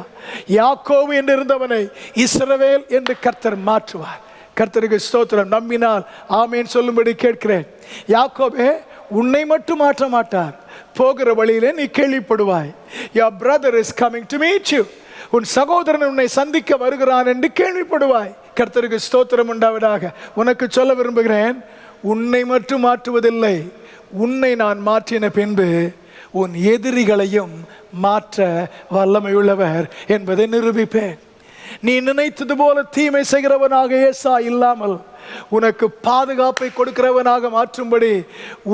யாக்கோபு என்று இருந்தவனை இஸ்ரவேல் என்று கர்த்தர் மாற்றுவார். கர்த்தருக்கு ஸ்தோத்திரம். நம்பினால் ஆமென் சொல்லும்படி கேட்கிறேன். யாக்கோபே, உன்னை மட்டும் மாற்ற மாட்டார், போகிற வழியிலே நீ கேள்விப்படுவாய். Your brother is coming to meet you. உன் சகோதரன் உன்னை சந்திக்க வருகிறான் என்று கேள்விப்படுவாய். கர்த்தருக்கு ஸ்தோத்திரம் உண்டாவதாக. உனக்கு சொல்ல விரும்புகிறேன், உன்னை மட்டும் மாற்றுவதில்லை, உன்னை நான் மாற்றின பின்பு உன் எதிரிகளையும் மாற்ற வல்லமை உள்ளவர் என்பதை நிரூபிப்பேன். நீ நினைத்தது போல தீமை செய்கிறவனாக ஏசா இல்லாமல் உனக்கு பாதுகாப்பை கொடுக்கிறவனாக மாற்றும்படி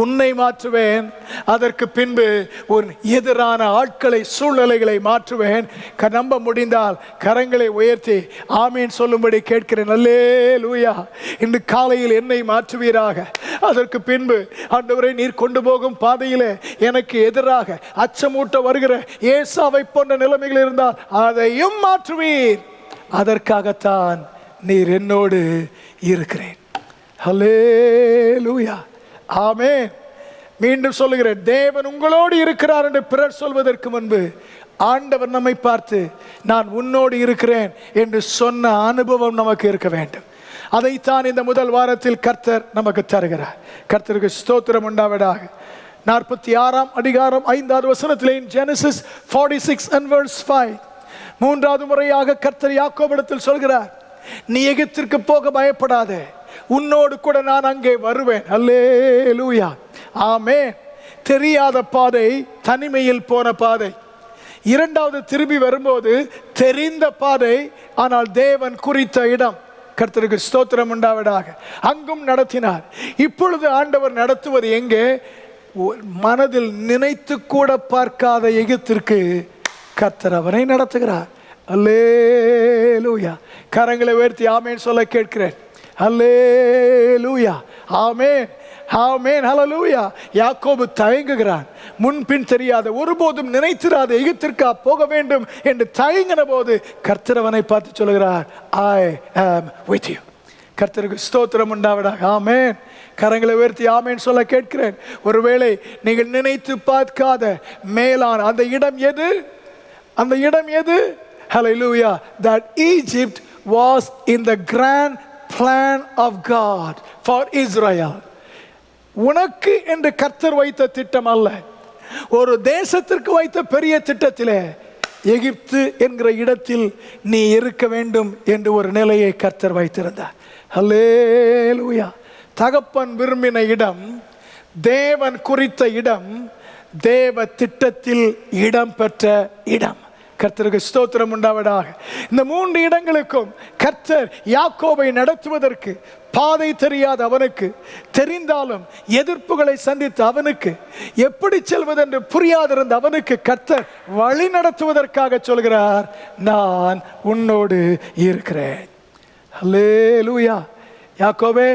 உன்னை மாற்றுவேன். அதற்கு பின்பு உன் எதிரான ஆட்களை, சூழ்நிலைகளை மாற்றுவேன். நம்ப முடிந்தால் கரங்களை உயர்த்தி ஆமீன் சொல்லும்படி கேட்கிறேன். அல்லேலூயா. இன்று காலையில் என்னை மாற்றுவீராக. அதற்கு பின்பு ஆண்டவரை நீர் கொண்டு போகும் பாதையிலே எனக்கு எதிராக அச்சமூட்ட வருகிற ஏசாவை போன்ற நிலைமைகள் இருந்தால் அதையும் மாற்றுவீர். அதற்காகத்தான் நீர் என்னோடு இருக்கிறேன். ஹல்லேலூயா. ஆமென். மீண்டும் சொல்லுகிறேன், தேவன் உங்களோடு இருக்கிறார் என்று பிறர் சொல்வதற்கு முன்பு ஆண்டவர் நம்மை பார்த்து நான் உன்னோடு இருக்கிறேன் என்று சொன்ன அனுபவம் நமக்கு இருக்க வேண்டும். அதைத்தான் இந்த முதல் வாரத்தில் கர்த்தர் நமக்கு தருகிறார். கர்த்தருக்கு ஸ்தோத்திரம் உண்டாவதாக. 46ஆம் அதிகாரம் 5வது வசனத்திலே Genesis 46 and verse 5 மூன்றாவது முறையாக கர்த்தர் யாக்கோபிடத்தில் சொல்கிறார், நீ எகிப்திற்கு போக பயப்படாதே, உன்னோடு கூட நான் அங்கே வருவேன். அல்லேலூயா. ஆமென். தெரியாத பாதை, தனிமையில் போன பாதை. இரண்டாவது திரும்பி வரும்போது தெரிந்த பாதை, ஆனால் தேவன் குறித்த இடம். கர்த்தருக்கு ஸ்தோத்திரம் உண்டாவதாக. அங்கும் நடத்தினார். இப்பொழுது ஆண்டவர் நடத்துவது எங்கே? மனதில் நினைத்து கூட பார்க்காத எகிப்திற்கு கர்த்தர் அவரை நடத்துகிறார். அல்லேலூயா. கரங்களை உயர்த்தி ஆமேன் சொல்ல கேட்கிறேன். அல்லேலூயா. ஆமேன், ஆமேன், ஹல்லேலூயா. யாக்கோபு தயங்குகிறான். முன்பின் தெரியாத, ஒருபோதும் நினைத்திராத எகிப்திற்கு போக வேண்டும் என்று தயங்கின போது கர்த்தர் அவனை பார்த்து சொல்கிறார், I am with you. கர்த்தருக்கு ஸ்தோத்திரம் உண்டாவதாக. ஆமேன். கரங்களை உயர்த்தி ஆமேன் சொல்ல கேட்கிறேன். ஒருவேளை நீங்கள் நினைத்து பார்க்காத மேலான அந்த இடம் எது? அந்த இடம் எது? Hallelujah. That Egypt was in the grand plan of God for Israel. உனக்கு என்று கர்த்தர் வைத்த திட்டம் அல்ல, ஒரு தேசத்திற்கு வைத்த பெரிய திட்டத்திலே எகிப்து என்கிற இடத்தில் நீ இருக்க வேண்டும் என்று ஒரு நிலையை கர்த்தர் வைத்திருந்தார். ஹல்லேலூயா. தகப்பன் விரும்பின இடம், தேவன் குறித்த இடம், தேவ திட்டத்தில் இடம் பெற்ற இடம். கர்த்தருக்கு ஸ்தோத்திரம் உண்டாவதாக. இந்த 3 இடங்களுக்கும் கர்த்தர் யாக்கோபை நடத்துவதற்கு, பாதை தெரியாத அவனுக்கு, தெரிந்தாலும் எதிர்ப்புகளை சந்தித்த அவனுக்கு, எப்படி செல்வதென்று புரியாதிருந்த அவனுக்கு கர்த்தர் வழி நடத்துவதற்காக சொல்கிறார், நான் உன்னோடு இருக்கிறேன். அல்லேலூயா. யாக்கோபே,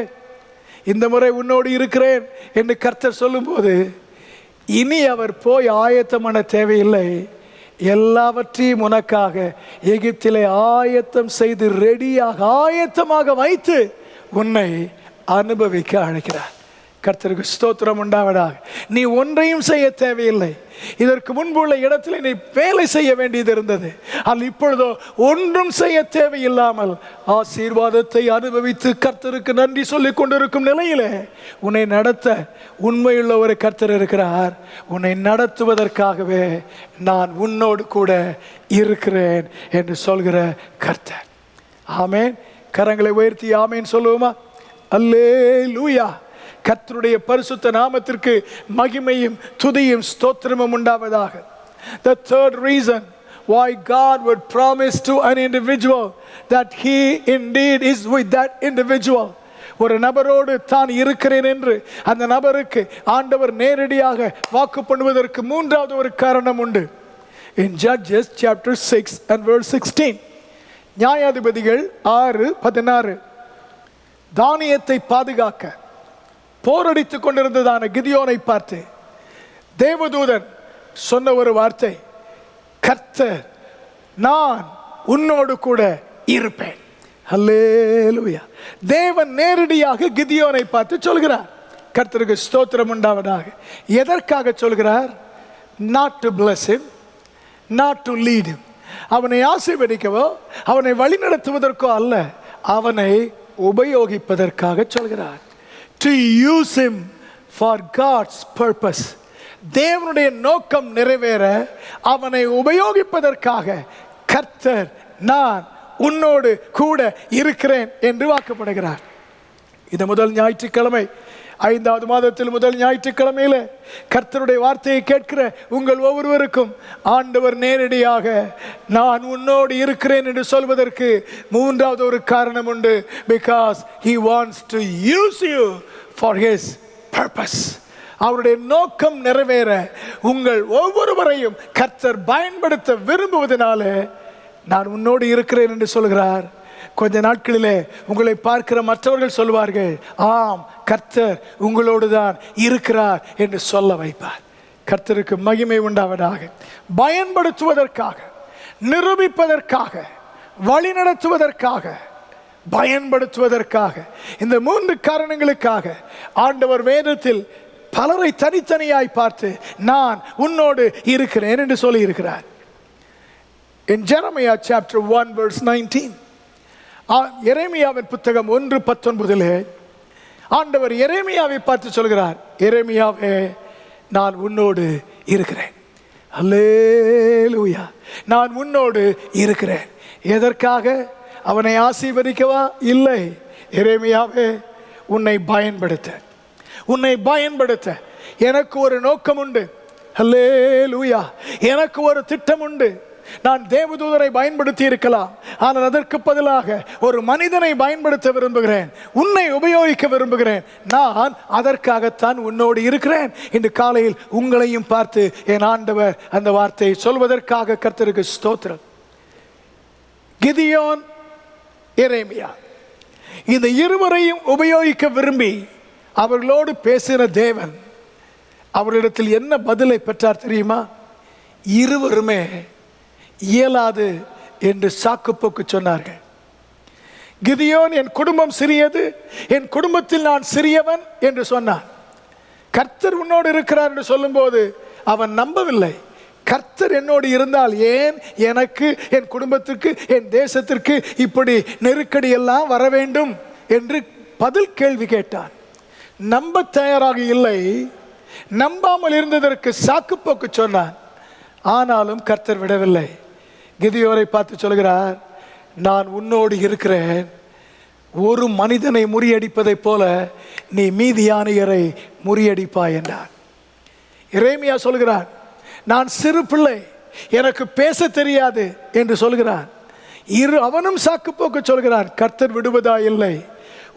இந்த முறை உன்னோடு இருக்கிறேன் என்று கர்த்தர் சொல்லும்போது இனி அவர் போய் ஆயத்தம் பண்ண தேவையில்லை. எல்லாவற்றையும் உனக்காக எகிப்திலே ஆயத்தம் செய்து ரெடியாக, ஆயத்தமாக வைத்து உன்னை அனுபவிக்க அழைக்கிறார். கர்த்தருக்கு ஸ்தோத்திரம் உண்டாவதாக. நீ ஒன்றையும் செய்ய தேவையில்லை. இதற்கு முன்புள்ள இடத்துல நீ வேலை செய்ய வேண்டியது இருந்தது. ஆனால் இப்பொழுதோ ஒன்றும் செய்ய தேவையில்லாமல் ஆசீர்வாதத்தை அனுபவித்து கர்த்தருக்கு நன்றி சொல்லிக் கொண்டிருக்கும் நிலையிலே உன்னை நடத்த உண்மையுள்ள ஒரு கர்த்தர் இருக்கிறார். உன்னை நடத்துவதற்காகவே நான் உன்னோடு கூட இருக்கிறேன் என்று சொல்கிற கர்த்தர். ஆமேன். கரங்களை உயர்த்தி ஆமேன் சொல்லுவோமா? அல்லேலூயா. கர்த்தருடைய பரிசுத்த நாமத்திற்கு மகிமையும் துதியும் ஸ்தோத்திரமும் உண்டாவதாக. The third reason why God would promise to an individual that he indeed is with that individual. ஒரு நபரோடு தான் இருக்கிறேன் என்று அந்த நபருக்கு ஆண்டவர் நேரடியாக வாக்கு பண்ணுவதற்கு மூன்றாவது ஒரு காரணம் உண்டு. In Judges chapter 6 and verse 16, நியாயாதிபதிகள் 6:16, தானியத்தை பாதுகாக்க போரடித்துக் கொண்டிருந்ததான கிதியோனை பார்த்து தேவதூதன் சொன்ன ஒரு வார்த்தை, கர்த்தர் நான் உன்னோடு கூட இருப்பேன். அல்லேலூயா. தேவன் நேரடியாக கிதியோனை பார்த்து சொல்கிறார். கர்த்தருக்கு ஸ்தோத்திரம் உண்டாவதாக. எதற்காக சொல்கிறார்? not to bless him, not to lead him. அவனை ஆசீர்வதிக்கவோ அவனை வழிநடத்துவதற்கோ அல்ல, அவனை உபயோகிப்பதற்காக சொல்கிறார். To use him for God's purpose. தேவனுடைய நோக்கம் நிறைவேற அவனை உபயோகிப்பதற்காக கர்த்தர் நான் உன்னோடு கூட இருக்கிறேன் என்று வாக்குப்படுகிறார். இந்த முதல் ஞாயிற்றுக்கிழமை, 5வது மாதத்தில் முதல் ஞாயிற்றுக்கிழமையில கர்த்தருடைய வார்த்தையை கேட்கிற உங்கள் ஒவ்வொருவருக்கும் ஆண்டவர் நேரடியாக நான் உன்னோடு இருக்கிறேன் என்று சொல்வதற்கு 3வது ஒரு காரணம் உண்டு. Because he wants to use you for his purpose. அவருடைய நோக்கம் நிறைவேற உங்கள் ஒவ்வொருவரையும் கர்த்தர் பயன்படுத்த விரும்புவதனால நான் உன்னோடு இருக்கிறேன் என்று சொல்கிறார். கொஞ்ச நாட்களிலே உங்களை பார்க்கிற மற்றவர்கள் சொல்வார்கள், ஆம் கர்த்தர் உங்களோடு தான் இருக்கிறார் என்று சொல்ல வைப்பார். கர்த்தருக்கு மகிமை உண்டாவதாக. பயன்படுத்துவதற்காக, நிரூபிப்பதற்காக, வழிநடத்துவதற்காக, பயன்படுத்துவதற்காக, இந்த 3 காரணங்களுக்காக ஆண்டவர் வேதத்தில் பலரை தனித்தனியாய் பார்த்து நான் உன்னோடு இருக்கிறேன் என்று சொல்லி இருக்கிறார். In Jeremiah chapter 1 verse 19, எரேமியாவின் புத்தகம் 1:19 ஆண்டவர் எரேமியாவை பார்த்து சொல்கிறார், எரேமியாவே நான் உன்னோடு இருக்கிறேன். அல்லேலூயா. நான் உன்னோடு இருக்கிறேன். எதற்காக? அவனை ஆசீர்வதிக்கவா? இல்லை. எரேமியாவே உன்னை பயன்படுத்த, உன்னை பயன்படுத்த எனக்கு ஒரு நோக்கம் உண்டு. அல்லேலூயா. எனக்கு ஒரு திட்டம் உண்டு. நான் தேவதூதரை பயன்படுத்தி இருக்கலாம், ஆனால் அதற்கு பதிலாக ஒரு மனிதனை பயன்படுத்த விரும்புகிறேன், உன்னை உபயோகிக்க விரும்புகிறேன். நான் அதற்காகத்தான் உன்னோடு இருக்கிறேன். இன்று காலையில் உங்களையும் பார்த்து என் ஆண்டவர் அந்த வார்த்தையை சொல்வதற்காக கர்த்தருக்கு ஸ்தோத்திரம். கிதியோன், எரேமியா, இந்த இருவரையும் உபயோகிக்க விரும்பி அவர்களோடு பேசின தேவன் அவர்களிடத்தில் என்ன பதிலை பெற்றார் தெரியுமா? இருவருமே இயலாது என்று சாக்குப்போக்கு சொன்னார்கள். கிதியோன் என் குடும்பம் சிறியது, என் குடும்பத்தில் நான் சிறியவன் என்று சொன்னான். கர்த்தர் உன்னோடு இருக்கிறார் என்று சொல்லும்போது அவன் நம்பவில்லை. கர்த்தர் என்னோடு இருந்தால் ஏன் எனக்கு, என் குடும்பத்திற்கு, என் தேசத்திற்கு இப்படி நெருக்கடி எல்லாம் வர வேண்டும் என்று பதில் கேள்வி கேட்டான். நம்ப தயாராக இல்லை. நம்பாமல் இருந்ததற்கு சாக்குப்போக்கு சொன்னான். ஆனாலும் கர்த்தர் விடவில்லை. கிதியோனை பார்த்து சொல்கிறார், நான் உன்னோடு இருக்கிறேன். ஒரு மனிதனை முறியடிப்பதை போல நீ மீதியானியரை முறியடிப்பாய் என்றார். எரேமியா சொல்கிறான், நான் சிறு பிள்ளை, எனக்கு பேச தெரியாது என்று சொல்கிறான். அவனும் சாக்குப்போக்கு சொல்கிறான், கர்த்தர் விடுவதா இல்லை.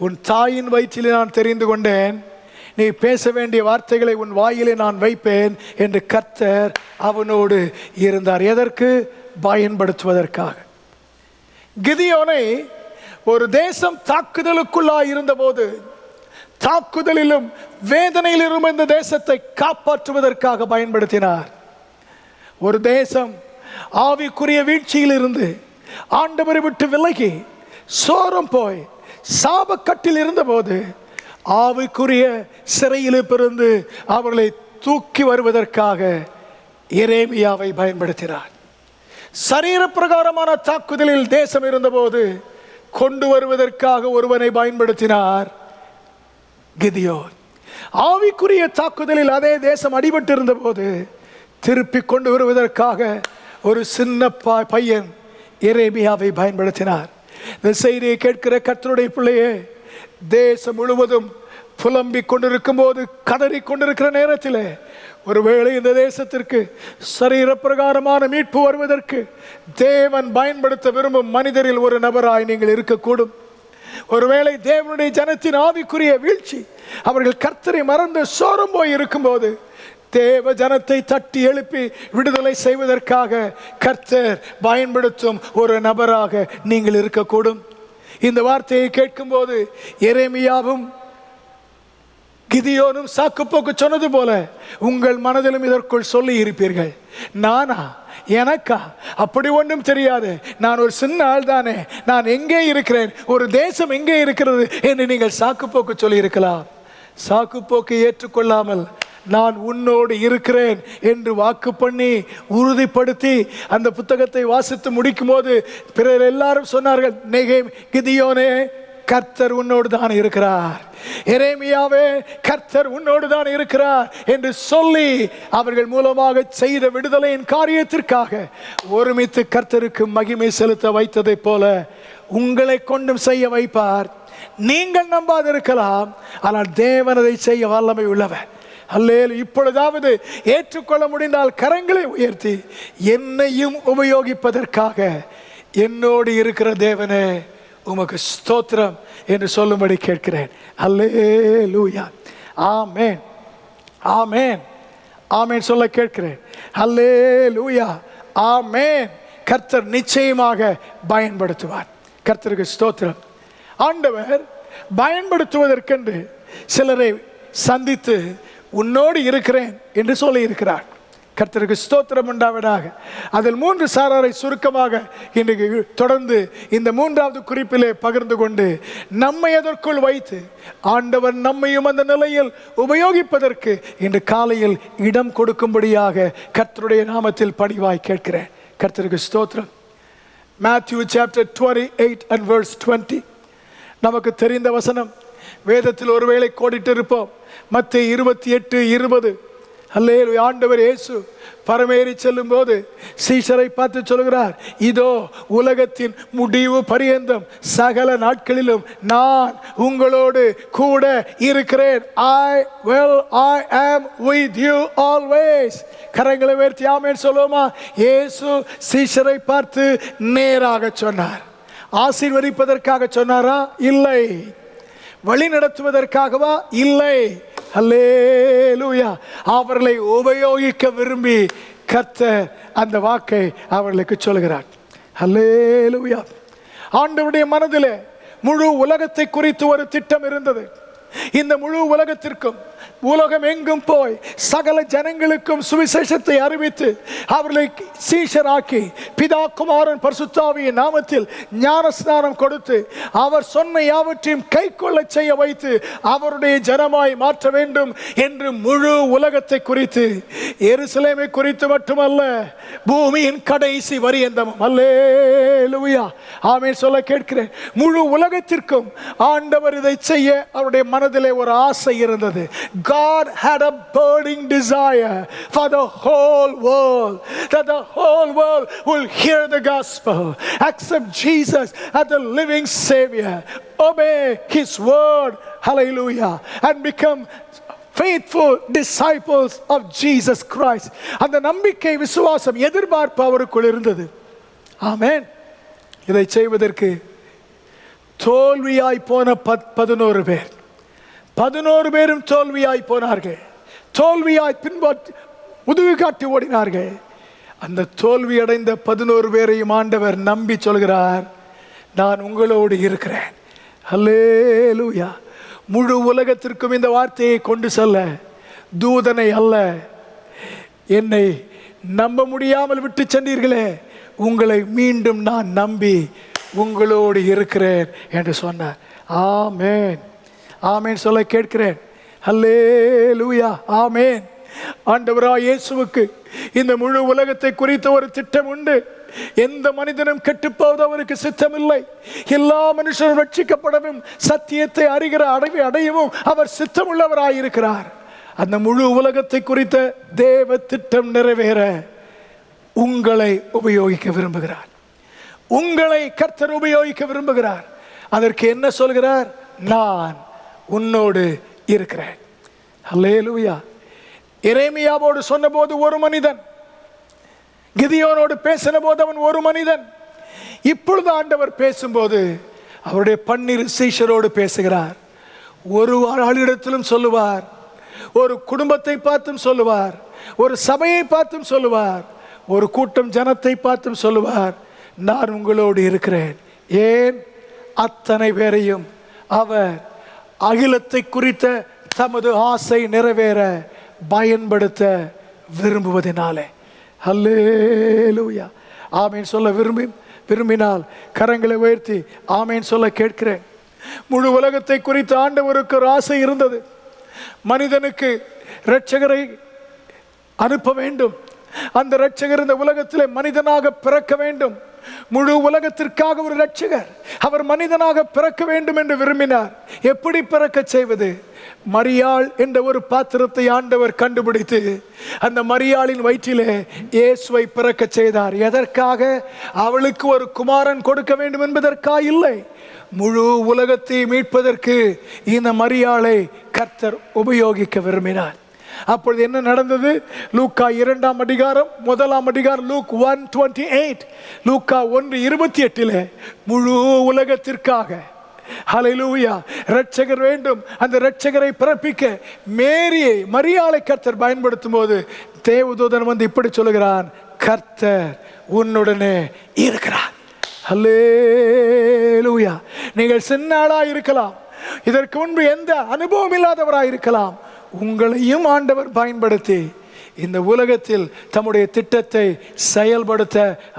உன் தாயின் வயிற்றிலே நான் தெரிந்து கொண்டேன், நீ பேச வேண்டிய வார்த்தைகளை உன் வாயிலே நான் வைப்பேன் என்று கர்த்தர் அவனோடு இருந்தார். எதற்கு? பயன்படுத்துவதற்காக. கிதியோனை ஒரு தேசம் தாக்குதலுக்குள்ளாய் இருந்தபோது, தாக்குதலிலும் வேதனையிலும் இந்த தேசத்தை காப்பாற்றுவதற்காக பயன்படுத்தினார். ஒரு தேசம் ஆவிக்குரிய வீழ்ச்சியில் இருந்து ஆண்டவரை விட்டு விலகி சோரம் போய் சாபக்கட்டில் இருந்தபோது ஆவிக்குரிய சிறையில் பிறந்து அவர்களை தூக்கி வருவதற்காக எரேமியாவை பயன்படுத்தினார். சரீர பிரகாரமான தாக்குதலில் தேசம் இருந்தபோது கொண்டு வருவதற்காக ஒருவனை பயன்படுத்தினார் கிதியோன். ஆவிக்குரிய தாக்குதலில் அதே தேசம் அடிபட்டு இருந்த போது திருப்பி கொண்டு வருவதற்காக ஒரு சின்ன பையன் எரேமியாவை பயன்படுத்தினார். இந்த செய்தியை கேட்கிற கர்த்தருடைய பிள்ளையே, தேசம் முழுவதும் புலம்பிக் கொண்டிருக்கும் போது, கதறி கொண்டிருக்கிற நேரத்தில், ஒருவேளை இந்த தேசத்திற்கு சரீர பிரகாரமான மீட்பு வருவதற்கு தேவன் பயன்படுத்த விரும்பும் மனிதரில் ஒரு நபராய் நீங்கள் இருக்கக்கூடும். ஒருவேளை தேவனுடைய ஜனத்தின் ஆவிக்குரிய வீழ்ச்சி, அவர்கள் கர்த்தரை மறந்து சோரம் போய் இருக்கும்போது தேவ ஜனத்தை தட்டி எழுப்பி விடுதலை செய்வதற்காக கர்த்தர் பயன்படுத்தும் ஒரு நபராக நீங்கள் இருக்கக்கூடும். இந்த வார்த்தையை கேட்கும் போது எரேமியாவும் கிதியோனும் சாக்குப்போக்கு சொன்னது போல உங்கள் மனதிலும் இதற்குள் சொல்லி இருப்பீர்கள், நானா, எனக்கா, அப்படி ஒன்றும் தெரியாது, நான் ஒரு சின்ன ஆள் தானே, நான் எங்கே இருக்கிறேன், ஒரு தேசம் எங்கே இருக்கிறது என்று நீங்கள் சாக்குப்போக்கு சொல்லி இருக்கலாம். சாக்குப்போக்கு ஏற்றுக்கொள்ளாமல் நான் உன்னோடு இருக்கிறேன் என்று வாக்கு பண்ணி உறுதிப்படுத்தி அந்த புத்தகத்தை வாசித்து முடிக்கும் போது பிறர் எல்லாரும் சொன்னார்கள், கிதியோனே கர்த்தர் உன்னோடு தான் இருக்கிறார், எரேமியாவே கர்த்தர் உன்னோடு தான் இருக்கிறார் என்று சொல்லி அவர்கள் மூலமாக செய்த விடுதலையின் காரியத்திற்காக ஒருமித்து கர்த்தருக்கு மகிமை செலுத்த வைத்ததை போல உங்களை கொண்டும் செய்ய வைப்பார். நீங்கள் நம்பாதிருக்கலாம், ஆனால் தேவன் அதை செய்ய வல்லமை உள்ளவர். அல்லேலூயா. இப்பொழுதாவது ஏற்றுக்கொள்ள முடிந்தால் கரங்களை உயர்த்தி, என்னையும் உபயோகிப்பதற்காக என்னோடு இருக்கிற தேவனே உமக்கு ஸ்தோத்திரம் என்று சொல்லும்படி கேட்கிறேன். அல்லேலூயா. ஆமென், ஆமென், ஆமென் சொல்ல கேட்கிறேன். அல்லேலூயா, ஆமென். கர்த்தர் நிச்சயமாக பயன்படுத்துவார். கர்த்தருக்கு ஸ்தோத்திரம். ஆண்டவர் பயன்படுத்துவதற்கென்று சிலரை சந்தித்து உன்னோடு இருக்கிறேன் என்று சொல்லி இருக்கிறார். கர்த்தருக்கு ஸ்தோத்திரம் உண்டாவதாக. அதில் 3 சாராரை சுருக்கமாக இன்றைக்கு தொடர்ந்து இந்த 3வது குறிப்பிலே பகிர்ந்து கொண்டு நம்மை அதற்குள் வைத்து ஆண்டவர் நம்மையும் அந்த நிலையில் உபயோகிப்பதற்கு இன்று காலையில் இடம் கொடுக்கும்படியாக கர்த்தருடைய நாமத்தில் பணிவாய் கேட்கிறேன். கர்த்தருக்கு ஸ்தோத்திரம். Matthew chapter 28 and verse 20. நமக்கு தெரிந்த வசனம், வேதத்தில் ஒருவேளை கோடிட்டு இருப்போம். மத்தேயு 28:20. அல்லேலூயா. ஆண்டவர் இயேசு பரமேறி செல்லும் போது சீஷரை பார்த்து சொல்கிறார், இதோ உலகத்தின் முடிவு பரியந்தம் சகல நாட்களிலும் நான் உங்களோடு கூட இருக்கிறேன். I am with you always. கரங்களை உயர்த்தி ஆமென் சொல்லுமா. இயேசு சீஷரை பார்த்து நேராக சொன்னார். ஆசீர்வதிப்பதற்காக சொன்னாரா? இல்லை. வழி நடத்துவதற்காகவா? இல்லை. அல்லேலூயா. அவர்களை உபயோகிக்க விரும்பி கர்த்தர் அந்த வாக்கை அவர்களுக்கு சொல்கிறார். அல்லேலூயா. ஆண்டவருடைய மனதிலே முழு உலகத்தை குறித்து ஒரு திட்டம் இருந்தது. இந்த முழு உலகத்திற்கும் உலகம் எங்கும் போய் சகல ஜனங்களுக்கும் சுவிசேஷத்தை அறிவித்து அவர்களை சீஷராக்கி பிதா குமாரன் பரிசுத்தாவியின் நாமத்தில் ஞானஸ்நானம் கொடுத்து அவர் சொன்ன யாவற்றையும் கைக்கொள்ள செய்ய வைத்து அவருடைய ஜனமாய் மாற்ற வேண்டும் என்று முழு உலகத்தை குறித்து, எருசலேமை குறித்து மட்டுமல்ல, பூமியின் கடைசி பரியந்தமும் அல்லேலூயா ஆமென் சொல்ல கேட்கிறேன். முழு உலகத்திற்கும் ஆண்டவர் இதை செய்ய அவருடைய மனதிலே ஒரு ஆசை இருந்தது. God had a burning desire for the whole world, that the whole world will hear the gospel, accept Jesus as the living Savior, obey His word, hallelujah, and become faithful disciples of Jesus Christ. அந்த நம்பிக்கை, விசுவாசம், எதிர்பார்ப்பு அவருக்குள் இருந்தது. ஆமென். இதை செய்வதற்கு தோல்வியாய் போன 11 பேர், 11 பேரும் தோல்வியாய் போனார்கள். தோல்வியாய் பின்பாட்டு முதுகு காட்டி ஓடினார்கள். அந்த தோல்வி அடைந்த 11 பேரையும் ஆண்டவர் நம்பி சொல்கிறார், நான் உங்களோடு இருக்கிறேன். அல்லேலூயா. முழு உலகத்திற்கும் இந்த வார்த்தையை கொண்டு செல்ல தூதனை அல்ல, என்னை நம்ப முடியாமல் விட்டு சென்றீர்களே, உங்களை மீண்டும் நான் நம்பி உங்களோடு இருக்கிறேன் என்று சொன்னார். ஆமென், ஆமென் சொல்ல கேட்கிறேன். அல்லேலூயா, ஆமென். ஆண்டவராய் இயேசுவுக்கு இந்த முழு உலகத்தை குறித்த ஒரு திட்டம் உண்டு. எந்த மனிதனும் கெட்டுப்போவது அவருக்கு சித்தமில்லை. எல்லா மனுஷரும் ரட்சிக்கப்படவும் சத்தியத்தை அறிகிற அடையவும் அவர் சித்தமுள்ளவராயிருக்கிறார். அந்த முழு உலகத்தை குறித்த தேவ திட்டம் நிறைவேற உங்களை உபயோகிக்க விரும்புகிறார். உங்களை கர்த்தர் உபயோகிக்க விரும்புகிறார். அதற்கு என்ன சொல்கிறார்? நான் உன்னோடு இருக்கிறேன். அல்லேலூயா. எரேமியாவோடு சொன்னபோது ஒரு மனிதன், கிதியோனோடு பேசின போது அவன் ஒரு மனிதன். இப்பொழுது ஆண்டவர் பேசும்போது அவருடைய 12 சீஷரோடு பேசுகிறார். ஒரு ஆளிடத்திலும் சொல்லுவார், ஒரு குடும்பத்தை பார்த்தும் சொல்லுவார், ஒரு சபையை பார்த்தும் சொல்லுவார், ஒரு கூட்டம் ஜனத்தை பார்த்தும் சொல்லுவார், நான் உங்களோடு இருக்கிறேன். ஏன்? அத்தனை பேரையும் அவர் அகிலத்தை குறித்த தமது ஆசை நிறைவேற பயன்படுத்த விரும்புவதினாலே. அல்லேலூயா. ஆமேன் சொல்ல விரும்பினால் கரங்களை உயர்த்தி ஆமேன் சொல்ல கேட்கிறேன். முழு உலகத்தை குறித்து ஆண்டவருக்கு ஒரு ஆசை இருந்தது. மனிதனுக்கு இரட்சகரை அனுப்ப வேண்டும். அந்த இரட்சகர் இந்த உலகத்திலே மனிதனாக பிறக்க வேண்டும். முழு உலகத்திற்காக ஒரு இரட்சகர். அவர் மனிதனாக பிறக்க வேண்டும் என்று விரும்பினார். எப்படி பிறக்க செய்வது? மரியாள் என்ற ஒரு பாத்திரத்தை ஆண்டவர் கண்டுபிடித்து அந்த மரியாளின் வயிற்றிலே இயேசுவை பிறக்க செய்தார். எதற்காக? அவளுக்கு ஒரு குமாரன் கொடுக்க வேண்டும் என்பதற்காக இல்லை, முழு உலகத்தை மீட்பதற்கு இந்த மரியாளை கர்த்தர் உபயோகிக்க விரும்பினார். அப்பொழுது என்ன நடந்தது? லூக்கா 2ஆம் அதிகாரம் 1ஆம் அதிகாரம், லூக் 1:28, லூக்கா 1:28 முழு உலகத்திற்காக ஹல்லேலூயா இரட்சகர் வேண்டும். அந்த இரட்சகரை பிறப்பிக்க மேரியை, மரியாளை கர்த்தர் பயன்படுத்தும் போது தேவதூதன் வந்து இப்படி சொல்லுகிறான், கர்த்தர் உன்னுடனே இருக்கிறார். ஹல்லேலூயா. நீங்கள் சின்ன ஆளாக இருக்கலாம், இதற்கு முன்பு எந்த அனுபவம் இல்லாதவராக இருக்கலாம். உங்களையும் ஆண்டவர் பயன்படுத்தி இந்த உலகத்தில் தம்முடைய திட்டத்தை செயல்படுத்த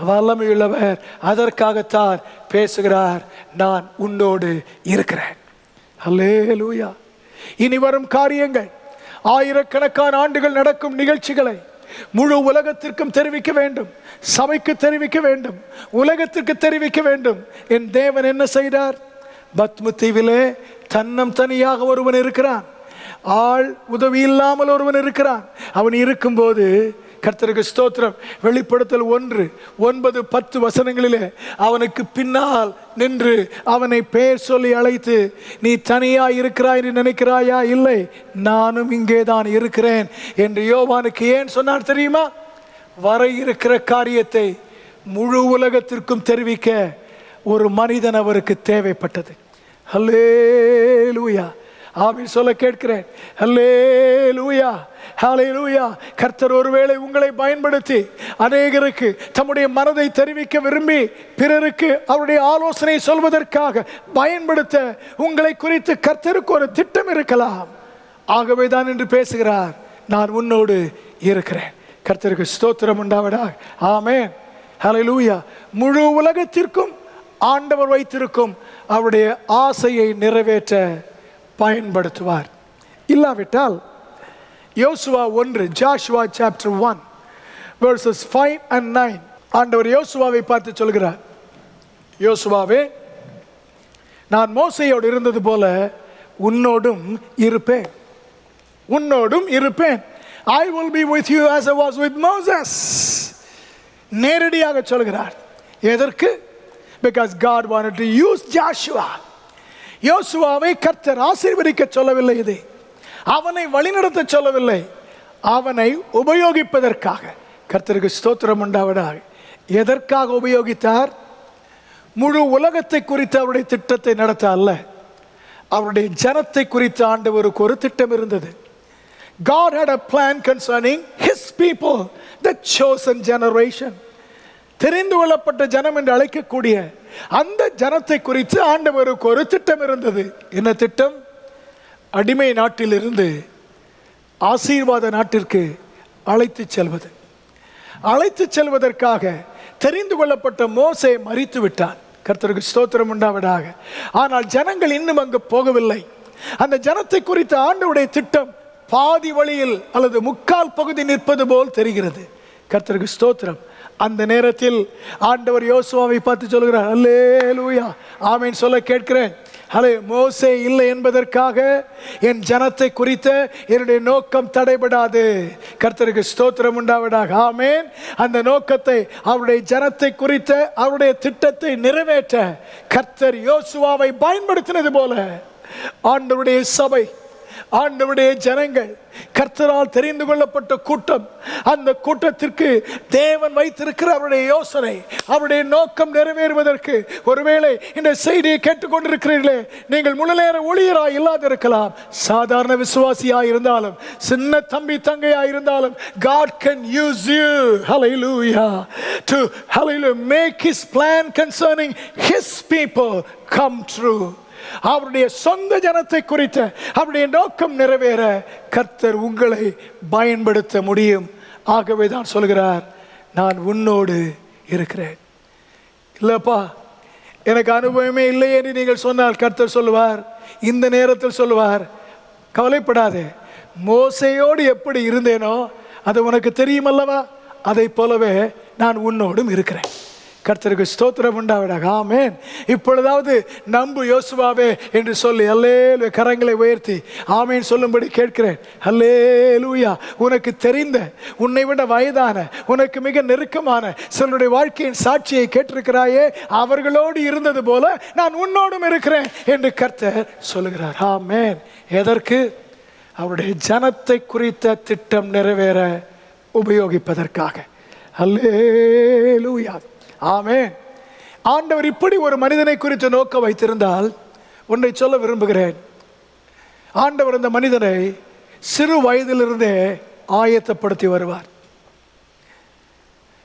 வல்லமையுள்ளவர். அதற்காகத்தான் பேசுகிறார், நான் உன்னோடு இருக்கிறேன். ஹல்லேலூயா. இனி வரும் காரியங்கள், ஆயிரக்கணக்கான ஆண்டுகள் நடக்கும் நிகழ்ச்சிகளை முழு உலகத்திற்கும் தெரிவிக்க வேண்டும், சபைக்கு தெரிவிக்க வேண்டும், உலகத்திற்கு தெரிவிக்க வேண்டும். என் தேவன் என்ன செய்தார்? பத்மு தீவிலே தன்னம் தனியாக ஒருவன் இருக்கிறான், ஆள் உதவி இல்லாமல் ஒருவன் இருக்கிறான். அவன் இருக்கும்போது கர்த்தருக்கு ஸ்தோத்திரம், வெளிப்படுத்தல் 1:9-10 வசனங்களிலே அவனுக்கு பின்னால் நின்று அவனை பெயர் சொல்லி அழைத்து, நீ தனியா இருக்கிறாய் என்று நினைக்கிறாயா? இல்லை, நானும் இங்கே தான் இருக்கிறேன் என்று யோவானுக்கு ஏன் சொன்னார் தெரியுமா? வர இருக்கிற காரியத்தை முழு உலகத்திற்கும் தெரிவிக்க ஒரு மனிதன் அவருக்கு தேவைப்பட்டது. ஹல்லேலூயா. ஆமென் சொல்ல கேட்கிறேன். ஹல்லேலூயா, ஹல்லேலூயா. கர்த்தர் ஒருவேளை உங்களை பயன்படுத்தி அநேகருக்கு தம்முடைய மனதை தெரிவிக்க விரும்பி பிறருக்கு அவருடைய ஆலோசனை சொல்வதற்காக பயன்படுத்த உங்களை குறித்து கர்த்தருக்கு ஒரு திட்டம் இருக்கலாம். ஆகவே தான் என்று பேசுகிறார், நான் உன்னோடு இருக்கிறேன். கர்த்தருக்கு ஸ்தோத்திரம் உண்டாவதாக. ஆமென், ஹல்லேலூயா. முழு உலகத்திற்கும் ஆண்டவர் வைத்திருக்கும் அவருடைய ஆசையை நிறைவேற்ற பயன்படுத்துவார். இல்லாவிட்டால் யோசுவா 1, ஜாஷுவா chapter 1 verses 5 and 9, ஆண்டவர் யோசுவாவை பார்த்து சொல்கிறார், யோசுவாவே, நான் மோசேயோடு இருந்தது போல உன்னோடும் இருப்பேன், உன்னோடும் இருப்பேன். I will be with you as I was with Moses. நேரடியாக சொல்கிறார். எதற்கு? Because God wanted to use Joshua. யோசுவாவை கர்த்தர் ஆசீர்வதிக்க சொல்லவில்லை, இது அவனை வழிநடத்த சொல்லவில்லை, அவனை உபயோகிப்பதற்காக. கர்த்தருக்கு ஸ்தோத்திரம் உண்டாவதாக. எதற்காக உபயோகித்தார்? முழு உலகத்தை குறித்து அவருடைய திட்டத்தை நடத்த அல்ல, அவருடைய ஜனத்தை குறித்து ஆண்டவருக்கு ஒரு திட்டம் இருந்தது. God had a plan concerning his people, the chosen generation. தெரிந்து கொள்ளப்பட்ட ஜனம் என்று அழைக்கக்கூடிய அந்த ஜனத்தை குறித்து ஆண்டவருக்கு ஒரு திட்டம் இருந்தது. என்ன திட்டம்? அடிமை நாட்டிலிருந்து ஆசீர்வாத நாட்டிற்கு அழைத்து செல்வது. அழைத்து செல்வதற்காக தெரிந்து கொள்ளப்பட்ட மோசே மரித்து விட்டான். கர்த்தருக்கு ஸ்தோத்திரம் உண்டாவதாக. ஆனால் ஜனங்கள் இன்னும் அங்கு போகவில்லை. அந்த ஜனத்தை குறித்த ஆண்டவருடைய திட்டம் பாதி வழியில் அல்லது முக்கால் பகுதி நிற்பது போல் தெரிகிறது. கர்த்தருக்கு ஸ்தோத்திரம். அந்த நேரத்தில் ஆண்டவர் யோசுவாவை பார்த்து சொல்கிறார், அல்லேலூயா, ஆமென் சொல்ல கேட்கிறேன். ஹலே, மோசே இல்லை என்பதற்காக என் ஜனத்தை குறித்த என்னுடைய நோக்கம் தடைபடாது. கர்த்தருக்கு ஸ்தோத்திரம் உண்டாவதாக. ஆமென். அந்த நோக்கத்தை, அவருடைய ஜனத்தை குறித்த அவருடைய திட்டத்தை நிறைவேற்ற கர்த்தர் யோசுவாவை பயன்படுத்தினது போல ஆண்டவருடைய சபை, ஆண்டவருடைய ஜனங்கள், கர்த்தரால் தெரிந்து கொள்ளப்பட்ட கூட்டம், அந்த கூட்டத்திற்கு தேவன் வைத்திருக்கிற அவருடைய யோசனை, அவருடைய நோக்கம் நிறைவேறுவதற்கு, ஒருவேளை இந்த செய்தியை கேட்டுக்கொண்டிருக்கிறீர்களே, நீங்கள் முழு நேர ஊழியராய் இல்லாதிருக்கலாம், சாதாரண விசுவாசியாய் இருந்தாலும், சின்ன தம்பி தங்கையாய் இருந்தாலும், God can use you, hallelujah, to hallelujah make his plan concerning his people come true. அவருடைய சொந்த ஜனத்தை குறித்த அவருடைய நோக்கம் நிறைவேற கர்த்தர் உங்களை பயன்படுத்த முடியும். ஆகவே தான் சொல்கிறார், நான் உன்னோடு இருக்கிறேன். இல்லப்பா, எனக்கு அனுபவமே இல்லை என்று நீங்கள் சொன்னால் கர்த்தர் சொல்லுவார், இந்த நேரத்தில் சொல்லுவார், கவலைப்படாதே, மோசேயோடு எப்படி இருந்தேனோ அது உனக்கு தெரியும் அல்லவா, அதை போலவே நான் உன்னோடும் இருக்கிறேன். கர்த்தருக்கு ஸ்தோத்திரம் உண்டாவதாக. ஆமென். இப்பொழுதாவது நம்பு யோசுவாவே என்று சொல்லி அல்லேலூயா கரங்களை உயர்த்தி ஆமென் சொல்லும்படி கேட்கிறேன். அல்லேலூயா. உனக்கு தெரிந்த, உன்னை விட வயதான, உனக்கு மிக நெருக்கமான சிலருடைய வாழ்க்கையின் சாட்சியை கேட்டிருக்கிறாயே, அவர்களோடு இருந்தது போல நான் உன்னோடும் இருக்கிறேன் என்று கர்த்தர் சொல்லுகிறார். ஆமென். எதற்கு? அவருடைய ஜனத்தை குறித்த திட்டம் நிறைவேற உபயோகிப்பதற்காக. அல்லேலூயா. ஆமென். ஆண்டவர் இப்படி ஒரு மனிதனை குறித்து நோக்க வைத்திருந்தால் ஒன்றை சொல்ல விரும்புகிறேன். ஆண்டவர் அந்த மனிதனை சிறு வயதிலிருந்தே ஆயத்தப்படுத்தி வருவார்.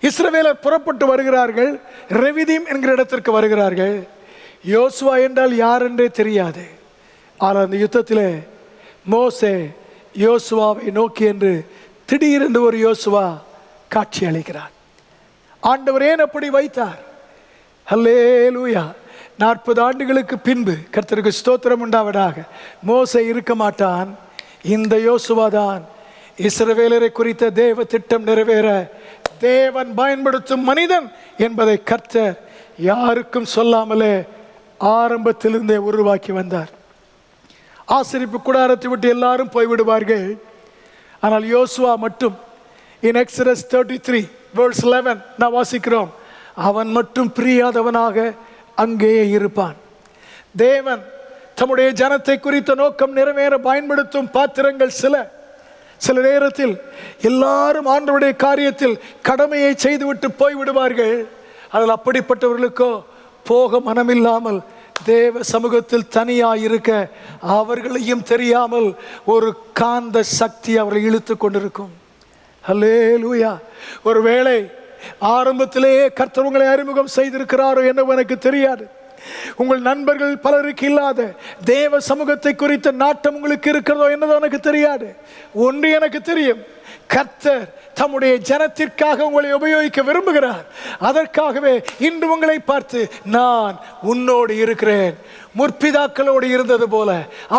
இஸ்ரவேலர் புறப்பட்டு வருகிறார்கள். ரெவிதீம் என்கிற இடத்திற்கு வருகிறார்கள். யோசுவா என்றால் யார் என்றே தெரியாது. ஆனால் அந்த யுத்தத்திலே மோசே யோசுவாவை நோக்கி என்று திடீரென்று ஒரு யோசுவா காட்சி அளிக்கிறார். ஆண்டவர் ஏன் அப்படி வைத்தார்? அல்லேலூயா. 40 ஆண்டுகளுக்கு பின்பு கர்த்தருக்கு ஸ்தோத்திரம் உண்டாவதாக மோசே இருக்க மாட்டான். இந்த யோசுவா தான் இஸ்ரவேலரை குறித்த தேவ திட்டம் நிறைவேற தேவன் பயன்படுத்தும் மனிதன் என்பதை கர்த்தர் யாருக்கும் சொல்லாமலே ஆரம்பத்திலிருந்தே உருவாக்கி வந்தார். ஆசரிப்பு கூடாரத்தை விட்டு எல்லாரும் போய்விடுவார்கள். ஆனால் யோசுவா மட்டும் in Exodus 33 verse 11 நான் வாசிக்கிறோம், அவன் மட்டும் பிரியாதவனாக அங்கேயே இருப்பான். தேவன் தம்முடைய ஜனத்தை குறித்த நோக்கம் நிறைவேற பயன்படுத்தும் பாத்திரங்கள் சில நேரத்தில் எல்லாரும் ஆண்டவருடைய காரியத்தில் கடமையை செய்துவிட்டு போய்விடுவார்கள். அதில் அப்படிப்பட்டவர்களுக்கோ போக மனமில்லாமல் தேவ சமூகத்தில் தனியாக இருக்க அவர்களையும் தெரியாமல் ஒரு காந்த சக்தி அவர்களை இழுத்து கொண்டிருக்கும். அல்லேலூயா. ஒருவேளை ஆரம்பத்திலேயே கர்த்தர் உங்களை அறிமுகம் செய்திருக்கிறாரோ என்னவோ எனக்கு தெரியாது. உங்கள் நண்பர்கள் பலருக்கு இல்லாத தேவ சமூகத்தை குறித்த நாட்டம் உங்களுக்கு இருக்கிறதோ என்னதோ எனக்கு தெரியாது. ஒன்று எனக்கு தெரியும், கர்த்தர் தம்முடைய ஜனத்திற்காக உங்களை உபயோகிக்க விரும்புகிறார். அதற்காகவே இன்று உங்களை பார்த்து நான் உன்னோடு இருக்கிறேன், முற்பிதாக்களோடு இருந்தது போல,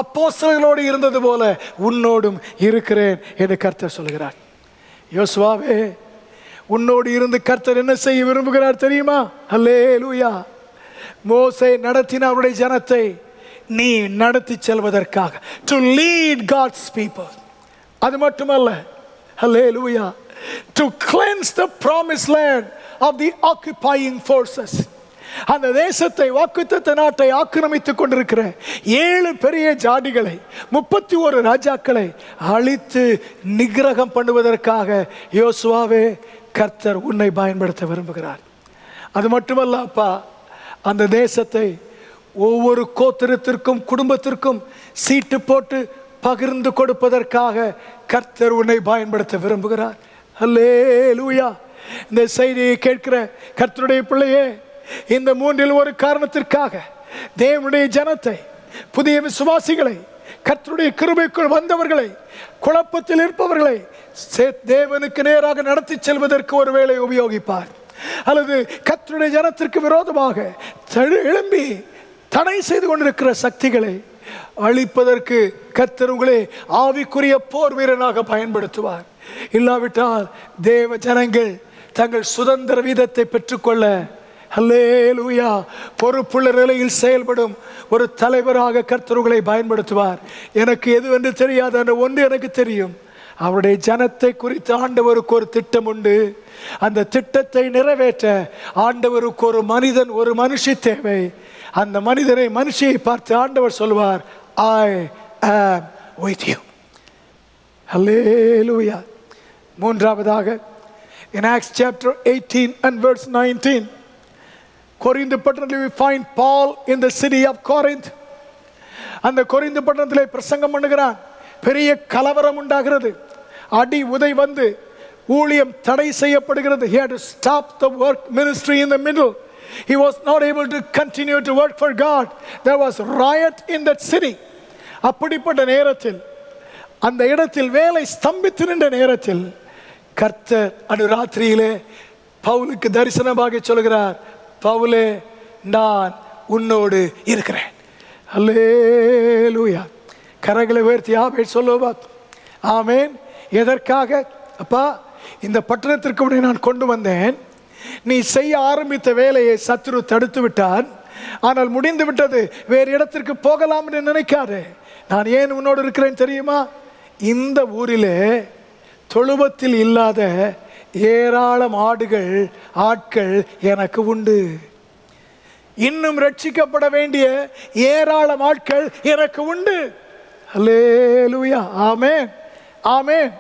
அப்போஸ்தலர்களோடு இருந்தது போல உன்னோடும் இருக்கிறேன் என்று கர்த்தர் சொல்கிறார். யோசுவாவே, உன்னோடு இருந்து கர்த்தர் என்ன செய்ய விரும்புகிறார் தெரியுமா? அல்லேலூயா. மோசே நடத்தின அவருடைய ஜனத்தை நீ நடத்தி செல்வதற்காக, to lead God's people. அது மட்டுமல்ல, hallelujah, to cleanse the promised land of the occupying forces. அந்த தேசத்தை, வாக்குத்தத்த நாட்டை ஆக்கிரமித்துக் கொண்டிருக்கிற 7 பெரிய ஜாதிகளை, 31 ராஜாக்களை அழித்து நிகிரகம் பண்ணுவதற்காக யோசுவாவே கர்த்தர் உன்னை பயன்படுத்த விரும்புகிறார். அது மட்டுமல்ல அப்பா, அந்த தேசத்தை ஒவ்வொரு கோத்திரத்திற்கும் குடும்பத்திற்கும் சீட்டு போட்டு பகிர்ந்து கொடுப்பதற்காக கர்த்தர் உன்னை பயன்படுத்த விரும்புகிறார். அல்லேலூயா. இந்த செய்தியை கேட்கிற கர்த்தருடைய பிள்ளையே, இந்த 3இல் ஒரு காரணத்திற்காக தேவனுடைய ஜனத்தை, புதிய விசுவாசிகளை, கர்த்தருடைய கிருபைக்குள் வந்தவர்களை, குழப்பத்தில் இருப்பவர்களை தேவனுக்கு நேராக நடத்தி செல்வதற்கு ஒரு வேளை உபயோகிப்பார். அல்லது கர்த்தருடைய ஜனத்திற்கு விரோதமாக எழும்பி தடை செய்து கொண்டிருக்கிற சக்திகளை அழிப்பதற்கு கர்த்தர் உங்களை ஆவிக்குரிய போர் வீரனாக பயன்படுத்துவார். இல்லாவிட்டால் தேவ ஜனங்கள் தங்கள் சுதந்திர வீதத்தை பெற்றுக்கொள்ள அல்லேலூயா பொறுப்புள்ள நிலையில் செயல்படும் ஒரு தலைவராக கர்த்தர் உங்களை பயன்படுத்துவார். எனக்கு எதுவென்று தெரியாது, அந்த ஒன்று எனக்கு தெரியும், அவருடைய ஜனத்தை குறித்து ஆண்டவருக்கு ஒரு திட்டம் உண்டு. அந்த திட்டத்தை நிறைவேற்ற ஆண்டவருக்கு ஒரு மனிதன், ஒரு மனுஷி தேவை. அந்த மனிதனை, மனுஷியை பார்த்து ஆண்டவர் சொல்வார், I am with you. Hallelujah. மூன்றாவதாக in Acts chapter 18 and verse 19, Corinth பட்டணத்தில் we find Paul in the city of Corinth. அந்த கொரிந்து பட்டணத்திலே பிரசங்கம் பண்ணுகிறான். பெரிய கலவரம் உண்டாகிறது. அடி உதை வந்து ஊழியம் தடை செய்யப்படுகிறது. He had to stop the work ministry in the middle. He was not able to continue to work for God. There was riot in that city. அப்படிப்பட்ட நேரத்தில், அந்த இடத்தில் வேலை ஸ்தம்பித்து நின்ற நேரத்தில் கர்த்தர் அன்று ராத்திரியிலே பவுலுக்கு தரிசனமாக சொல்கிறார், பவுலே நான் உன்னோடு இருக்கிறேன். அல்லேலூயா. கரங்களை உயர்த்தி ஆமென் சொல்லுவா. ஆமென். எதற்காக? அப்பா, இந்த பட்டணத்திற்கு உடனே நான் கொண்டு வந்தேன். நீ செய்ய ஆரம்பித்த வேலையை சத்துரு தடுத்து விட்டான். ஆனால் முடிந்து விட்டது, வேறு இடத்திற்கு போகலாம் என்று நினைக்காதே. நான் ஏன் உன்னோடு இருக்கிறேன் தெரியுமா? இந்த ஊரிலே தொழுவத்தில் இல்லாத ஏராளம் ஆட்கள் எனக்கு உண்டு. இன்னும் ரட்சிக்கப்பட வேண்டிய ஏராளம் ஆட்கள் எனக்கு உண்டு. அல்லேலூயா, ஆமென், ஆமென்.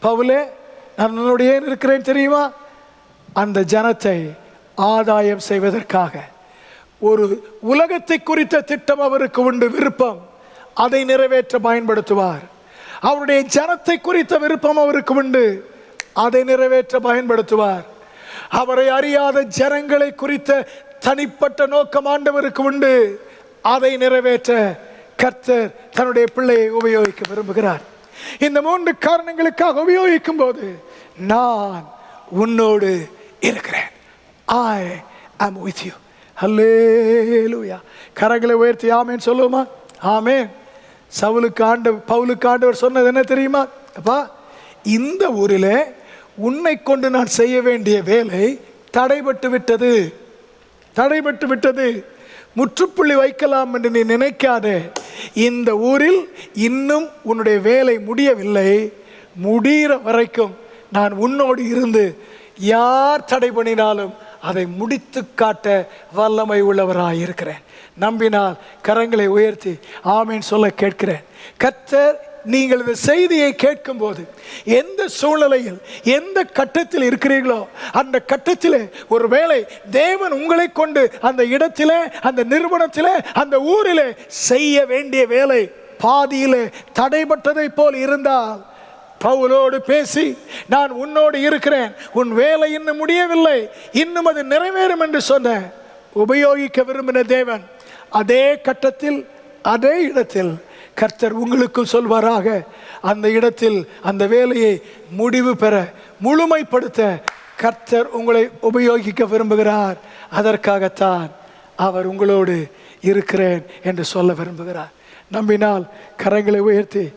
பவுலே, நான் உன்னோடு ஏன் இருக்கிறேன் தெரியுமா? அந்த ஜனத்தை ஆதாயம் செய்வதற்காக. ஒரு உலகத்தை குறித்த திட்டம் அவருக்கு உண்டு, விருப்பம். அதை நிறைவேற்ற பயன்படுத்துவார். அவருடைய ஜனத்தை குறித்த விருப்பம் அவருக்கு உண்டு, அதை நிறைவேற்ற பயன்படுத்துவார். அவரை அறியாத ஜனங்களை குறித்த தனிப்பட்ட நோக்கம் ஆண்டவருக்கு உண்டு, அதை நிறைவேற்ற கர்த்தர் தன்னுடைய பிள்ளையை உபயோகிக்க விரும்புகிறார். இந்த 3 காரணங்களுக்காக உபயோகிக்கும் போது, நான் உன்னோடு இருக்கிறேன். I am with you. ஹல்லேலூயா. கரங்களை உயர்த்தி ஆமென் சொல்லுமா? ஆமென். பவுலுக்கு ஆண்டவர் சொன்னது என்ன தெரியுமா? அப்பா, இந்த ஊரிலே உன்னை கொண்டு நான் செய்ய வேண்டிய வேலை தடைபட்டு விட்டது. முற்றுப்புள்ளி வைக்கலாம் என்று நீ நினைக்காதே. இந்த ஊரில் இன்னும் உன்னுடைய வேலை முடியவில்லை. முடிகிற வரைக்கும் நான் உன்னோடு இருந்து யார் தடை பண்ணினாலும் அதை முடித்து காட்ட வல்லமை உள்ளவராயிருக்கிறேன். நம்பினால் கரங்களை உயர்த்தி ஆமென் சொல்ல கேட்கிறேன். கர்த்தர், நீங்கள் இந்த செய்தியை கேட்கும் போது எந்த சூழ்நிலையில் எந்த கட்டத்தில் இருக்கிறீர்களோ அந்த கட்டத்திலே ஒருவேளை தேவன் உங்களை கொண்டு அந்த இடத்திலே, அந்த நிறுவனத்திலே, அந்த ஊரிலே செய்ய வேண்டிய வேலை பாதியிலே தடைபட்டதை போல் இருந்தால், பவுலோடு பேசி, நான் உன்னோடு இருக்கிறேன், உன் வேலை இன்னும் முடியவில்லை, இன்னும் அது நிறைவேறும் என்று சொன்ன உபயோகிக்க விரும்பின தேவன் அதே கட்டத்தில் அதே இடத்தில் கர்த்தர் உங்களுக்கும் சொல்வாராக. அந்த இடத்தில் அந்த வேலையை முடிவு பெற, முழுமைப்படுத்த கர்த்தர் உங்களை உபயோகிக்க விரும்புகிறார். அதற்காகத்தான் அவர் உங்களோடு இருக்கிறேன் என்று சொல்ல விரும்புகிறார். நம்பினால் கரங்களை உயர்த்தி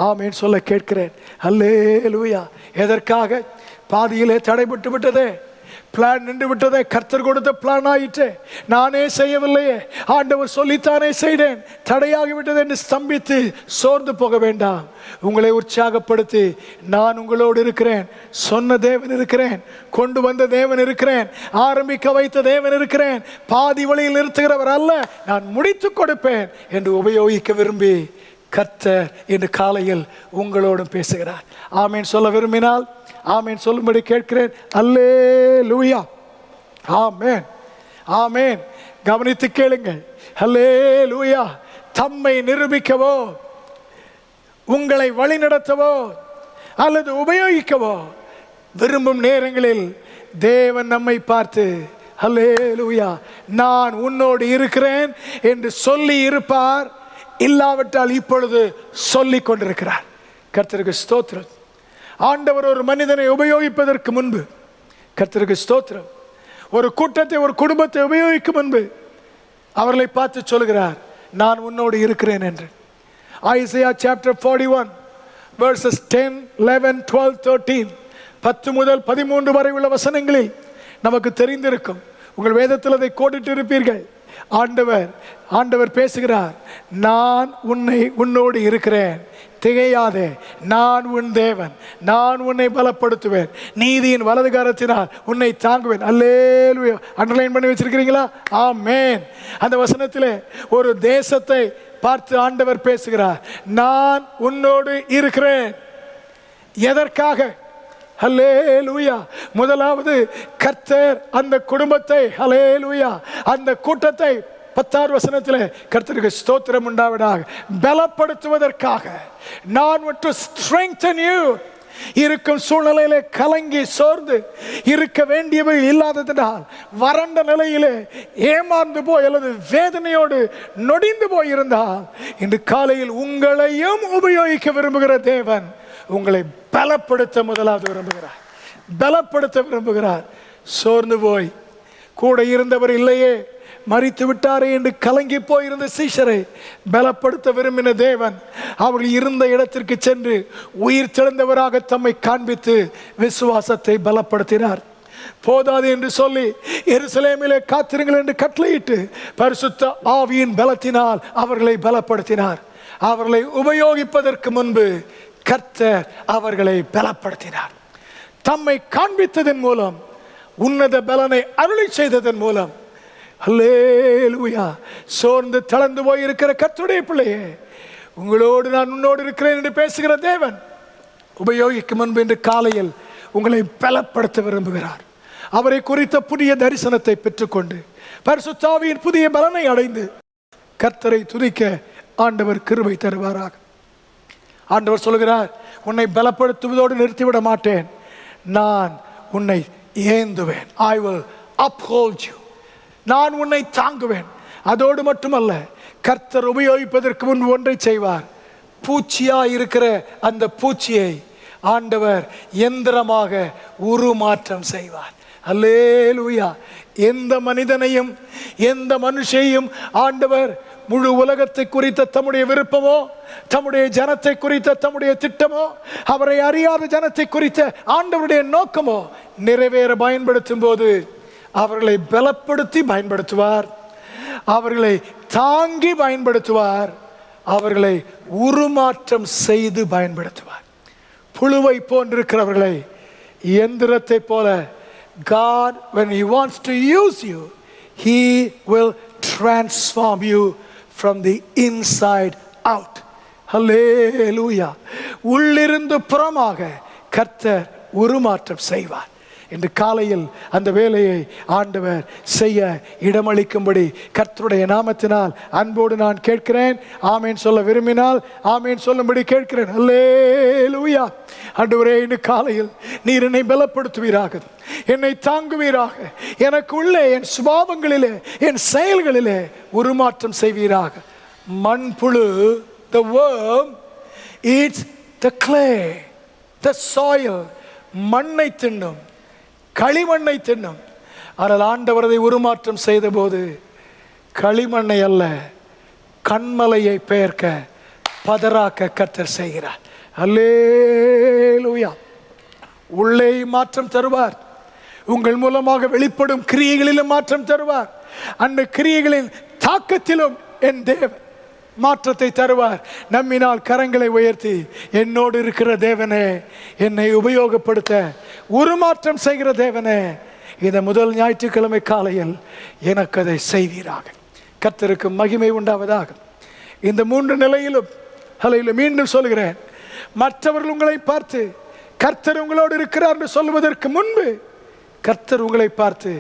ஆமென் சொல்ல கேட்கிறேன். அல்லேலூயா. எதற்காக? பாதியிலே தடைபட்டு விட்டதே, பிளான் நின்று விட்டதே, கர்த்தர் கொடுத்த பிளான் ஆயிற்று, நானே செய்யவில்லையே, ஆண்டவர் சொல்லித்தானே செய்தேன், தடையாகிவிட்டது என்று ஸ்தம்பித்து சோர்ந்து போக வேண்டாம். உங்களை உற்சாகப்படுத்தி, நான் உங்களோடு இருக்கிறேன், சொன்ன தேவன் இருக்கிறேன், கொண்டு வந்த தேவன் இருக்கிறேன், ஆரம்பிக்க வைத்த தேவன் இருக்கிறேன், பாதி வழியில் நிறுத்துகிறவர் அல்ல, நான் முடித்து கொடுப்பேன் என்று உபயோகிக்க விரும்பி கர்த்தர் இன்று காலையில் உங்களோடும் பேசுகிறார். ஆமென் சொல்ல விரும்பினால் ஆமென் சொல்லும்படி கேட்கிறேன். அல்லேலூயா, ஆமென், ஆமென். கவனித்து கேளுங்கள். அல்லேலூயா. தம்மை நிரூபிக்கவோ, உங்களை வழிநடத்தவோ அல்லது உபயோகிக்கவோ விரும்பும் நேரங்களில் தேவன் நம்மை பார்த்து, அல்லேலூயா, நான் உன்னோடு இருக்கிறேன் என்று சொல்லி இருப்பார். இல்லாவிட்டால் இப்பொழுது சொல்லிக் கொண்டிருக்கிறார். கர்த்தருக்கு ஸ்தோத்திரம். ஆண்டவர் ஒரு மனிதனை உபயோகிப்பதற்கு முன்பு, கர்த்தருக்கு ஸ்தோத்திரம், ஒரு கூட்டத்தை, ஒரு குடும்பத்தை உபயோகிக்கும் முன்பு அவர்களை பார்த்து சொல்கிறார், நான் உன்னோடு இருக்கிறேன் என்று. ஐசையா chapter 41 verses 10, 11, 12, 13, 10 முதல் 13 வரை உள்ள வசனங்களில் நமக்கு தெரிந்திருக்கும். உங்கள் வேதத்தில் அதை கோடிட்டு இருப்பீர்கள். ஆண்டவர் பேசுகிறார், நான் உன்னோடு இருக்கிறேன், திகையாதே, நான் உன் தேவன், நான் உன்னை பலப்படுத்துவேன், நீதியின் வலது கரத்தினால் உன்னை தாங்குவேன். அல்லேலூயா. அண்டர்லைன் பண்ணி வச்சிருக்கிறீங்களா? ஆமென். அந்த வசனத்திலே ஒரு தேசத்தை பார்த்து ஆண்டவர் பேசுகிறார், நான் உன்னோடு இருக்கிறேன். எதற்காக? ஹல்லேலூயா. முதலாவது, கர்த்தர் அந்த குடும்பத்தை, ஹல்லேலூயா, அந்த கூட்டத்தை 10ஆம் வசனத்திலே கர்த்தருக்கு ஸ்தோத்திரம் உண்டாவதாக, பலப்படுத்துவதற்காக. நான் want to strengthen you. இருக்கும் சூழ்நிலையிலே கலங்கி சோர்ந்து இருக்க வேண்டியவை இல்லாததினால், வறண்ட நிலையிலே ஏமாந்து போய் அல்லது வேதனையோடு நொடிந்து போய் இருந்தால், இன்று காலையில் உங்களையும் உபயோகிக்க விரும்புகிற தேவன் உங்களை பலப்படுத்த முதலாவது விரும்புகிறார், பலப்படுத்த விரும்புகிறார். சோர்ந்து போய் கூட இருந்தவர் இல்லையே, மரித்து விட்டாரே என்று கலங்கி போயிருந்த சீஷரை பலப்படுத்த விரும்பின தேவன் அவர்கள் இருந்த இடத்திற்கு சென்று உயிர் தெழுந்தவராக தம்மை காண்பித்து விசுவாசத்தை பலப்படுத்தினார். போதாது என்று சொல்லி எருசலேமிலே காத்திருங்கள் என்று கட்டளையிட்டு பரிசுத்த ஆவியின் பலத்தினால் அவர்களை பலப்படுத்தினார். அவர்களை உபயோகிப்பதற்கு முன்பு கர்த்தர் அவர்களை பலப்படுத்தினார். தம்மை காண்பித்ததன் மூலம், உன்னத பலனை அருளி செய்ததன் மூலம், அல்லேலூயா, சோர்ந்து தளர்ந்து போயிருக்கிற கர்த்தருடைய பிள்ளையே, உங்களோடு நான் உன்னோடு இருக்கிறேன் என்று பேசுகிற தேவன் உபயோகிக்கும் முன்பு இன்று காலையில் உங்களை பலப்படுத்த விரும்புகிறார். அவரை குறித்த புதிய தரிசனத்தை பெற்றுக்கொண்டு பரிசுத்த ஆவியின் புதிய பலனை அடைந்து கர்த்தரை துதிக்க ஆண்டவர் கிருபை தருவாராக. ஆண்டவர் சொல்கிறார், உன்னை பலப்படுத்துவதோடு நிறுத்திவிட மாட்டேன், நான் உன்னை ஏந்துவேன். I will uphold you. நான் உன்னை தாங்குவேன். அதோடு மட்டுமல்ல, கர்த்தர் உபயோகிப்பதற்கு முன் ஒன்றை செய்வார். பூச்சியா இருக்கிற அந்த பூச்சியை ஆண்டவர் எந்திரமாக உருமாற்றம் செய்வார். அல்லேலூயா. எந்த மனிதனையும் எந்த மனுஷையும் ஆண்டவர் முழு உலகத்தை குறித்த தம்முடைய விருப்பமோ, தம்முடைய ஜனத்தை குறித்த தம்முடைய திட்டமோ, அவரை அறியாத ஜனத்தை குறித்த ஆண்டவருடைய நோக்கமோ நிறைவேற பயன்படுத்தும் போது அவர்களை பலப்படுத்தி பயன்படுத்துவார், அவர்களை தாங்கி பயன்படுத்துவார், அவர்களை உருமாற்றம் செய்து பயன்படுத்துவார். புழுவை போன்றிருக்கிறவர்களை எந்திரத்தை போல God, when He wants to use you, He will transform you from the inside out. Hallelujah. உள்ளிருந்து புறமாக கர்த்தர் உருமாற்றம் செய்வார். இன்று காலையில் அந்த வேலையை ஆண்டவர் செய்ய இடமளிக்கும்படி கர்த்தருடைய நாமத்தினால் அன்போடு நான் கேட்கிறேன். ஆமேன் சொல்ல விரும்பினால் ஆமேன் சொல்லும்படி கேட்கிறேன். அல்லேலூயா. ஆண்டவரே, இன்று காலையில் நீர் என்னை பலப்படுத்துவீராக, என்னை தாங்குவீராக, எனக்கு உள்ளே என் சுபாவங்களிலே என் செயல்களிலே உருமாற்றம் செய்வீராக. மண்புழு, the worm eats the clay, the soil, மண்ணை தின்னும், களிமண்ணை தின்னும். ஆனால் ஆண்டவர் அதை உருமாற்றம் செய்த போது களிமண்ணை அல்ல, கண்மலையை பெயர்க்க பதராக்க கர்த்தர் செய்கிறார். அல்லேலூயா. உள்ளே மாற்றம் தருவார், உங்கள் மூலமாக வெளிப்படும் கிரியைகளிலும் மாற்றம் தருவார், அந்த கிரியைகளின் தாக்கத்திலும் என் தேவன் மாற்றத்தை தருவார். நம்மினால் கரங்களை உயர்த்தி, என்னோடு இருக்கிற தேவனே, என்னை உபயோகப்படுத்த உருமாற்றம் செய்கிற தேவனே, இந்த முதல் ஞாயிற்றுக்கிழமை காலையில் எனக்கு அதை செய்வீராக. கர்த்தருக்கு மகிமை உண்டாவதாக. இந்த 3 நிலையிலும் மீண்டும் சொல்கிறேன், மற்றவர்கள் உங்களை பார்த்து கர்த்தர் உங்களோடு இருக்கிறார் என்று சொல்வதற்கு முன்பு கர்த்தர் உங்களை பார்த்து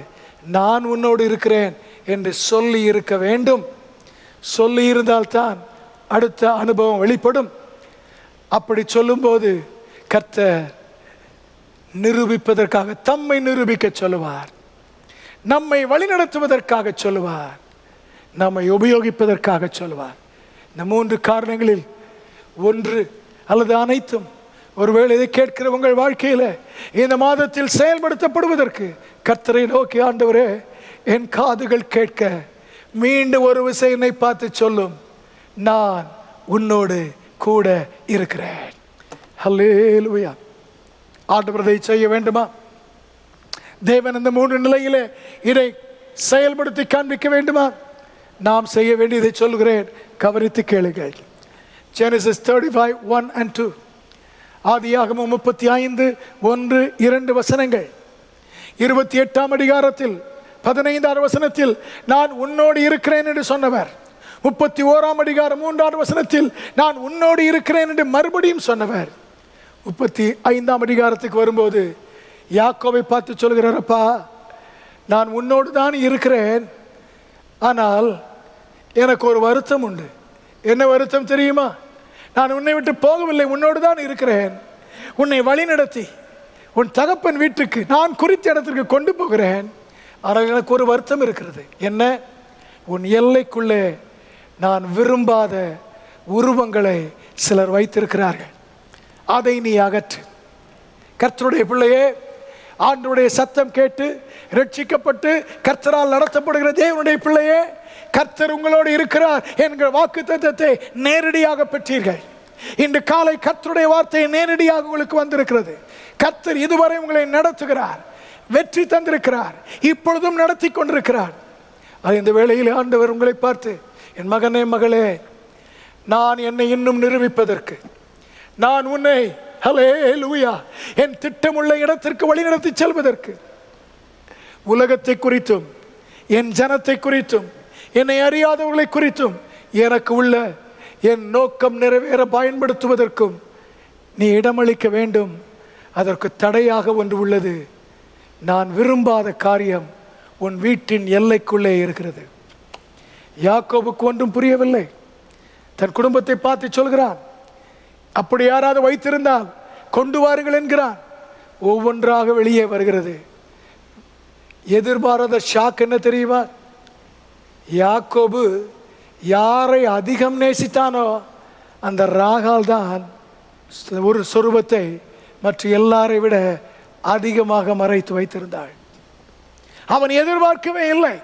நான் உன்னோடு இருக்கிறேன் என்று சொல்லி இருக்க வேண்டும். சொல்லி இருந்தால்தான் அடுத்த அனுபவம் வெளிப்படும். அப்படி சொல்லும்போது கர்த்தர் நிரூபிப்பதற்காக, தம்மை நிரூபிக்க சொல்லுவார், நம்மை வழிநடத்துவதற்காக சொல்லுவார், நம்மை உபயோகிப்பதற்காக சொல்லுவார். இந்த 3 காரணங்களில் ஒன்று அல்லது அனைத்தும் ஒருவேளை இதை கேட்கிற உங்கள் வாழ்க்கையில் இந்த மாதத்தில் செயல்படுத்தப்படுவதற்கு கர்த்தரை நோக்கி, ஆண்டவரே, என் காதுகள் கேட்க மீண்டும் ஒரு விசை என்னை பார்த்து சொல்லும், நான் உன்னோடு கூட இருக்கிறேன். ஹல்லேலூயா. ஆண்டவர் இதை செய்ய வேண்டுமா? தேவன் இந்த 3 நிலையிலே இதை செயல்படுத்தி காண்பிக்க வேண்டுமா? நாம் செய்ய வேண்டியதை சொல்கிறேன், கவனித்து கேளுங்கள். Genesis 35, 1 and 2. ஆதியாகமம் 35, 1, 2 வசனங்கள். 28ஆம் அதிகாரத்தில் 15ஆம் வசனத்தில் நான் உன்னோடு இருக்கிறேன் என்று சொன்னவர், 31ஆம் அதிகாரம் 3ஆம் வசனத்தில் நான் உன்னோடு இருக்கிறேன் என்று மறுபடியும் சொன்னவர், 35ஆம் அதிகாரத்துக்கு வரும்போது யாக்கோபை பார்த்து சொல்கிறார், அப்பா, நான் உன்னோடு தான் இருக்கிறேன், ஆனால் எனக்கு ஒரு வருத்தம் உண்டு. என்ன வருத்தம் தெரியுமா? நான் உன்னை விட்டு போகவில்லை, உன்னோடு தான் இருக்கிறேன். உன்னை வழி நடத்தி உன் தகப்பன் வீட்டுக்கு நான் குறித்த இடத்திற்கு கொண்டு போகிறேன். ஆனால் எனக்கு ஒரு வருத்தம் இருக்கிறது. என்ன? உன் எல்லைக்குள்ளே நான் விரும்பாத உருவங்களை சிலர் வைத்திருக்கிறார்கள், அதை நீ அகற்று. கர்த்தருடைய பிள்ளையே, ஆண்டவருடைய சத்தம் கேட்டு ரட்சிக்கப்பட்டு கர்த்தரால் நடத்தப்படுகிற தேவனுடைய பிள்ளையே, கர்த்தர் உங்களோடு இருக்கிறார் என்கிற வாக்குத்தத்தத்தை நேரடியாக பெற்றீர்கள். இன்று காலை கர்த்தருடைய வார்த்தை நேரடியாக உங்களுக்கு வந்திருக்கிறது. கர்த்தர் இதுவரை உங்களை நடத்துகிறார். வெற்றி தந்திருக்கிறார், இப்பொழுதும் நடத்தி கொண்டிருக்கிறார். அது இந்த வேளையில் ஆண்டவர் உங்களை பார்த்து, என் மகனே மகளே, நான் என்னை இன்னும் நிரூபிப்பதற்கு, நான் உன்னை ஹல்லேலூயா என் திட்டமுள்ள இடத்திற்கு வழிநடத்தி செல்வதற்கு, உலகத்தை குறித்தும் என் ஜனத்தை குறித்தும் என்னை அறியாதவர்களை குறித்தும் எனக்கு உள்ள என் நோக்கம் நிறைவேற பயன்படுத்துவதற்கும் நீ இடமளிக்க வேண்டும். அதற்கு தடையாக ஒன்று உள்ளது. நான் விரும்பாத காரியம் உன் வீட்டின் எல்லைக்குள்ளே இருக்கிறது. யாக்கோபுக்கு ஒன்றும் புரியவில்லை. தன் குடும்பத்தை பார்த்து சொல்கிறான், அப்படி யாராவது வைத்திருந்தால் கொண்டு வாருங்கள் என்கிறான். ஒவ்வொன்றாக வெளியே வருகிறது. எதிர்பாராத ஷாக் என்ன தெரியுமா? யாக்கோபு யாரை அதிகம் நேசித்தானோ அந்த ராகால் தான் ஒரு சொரூபத்தை மற்ற எல்லாரை விட அதிகமாக மறைத்து வைத்திருந்தாள். அவன் எதிர்பார்க்கவே இல்லை.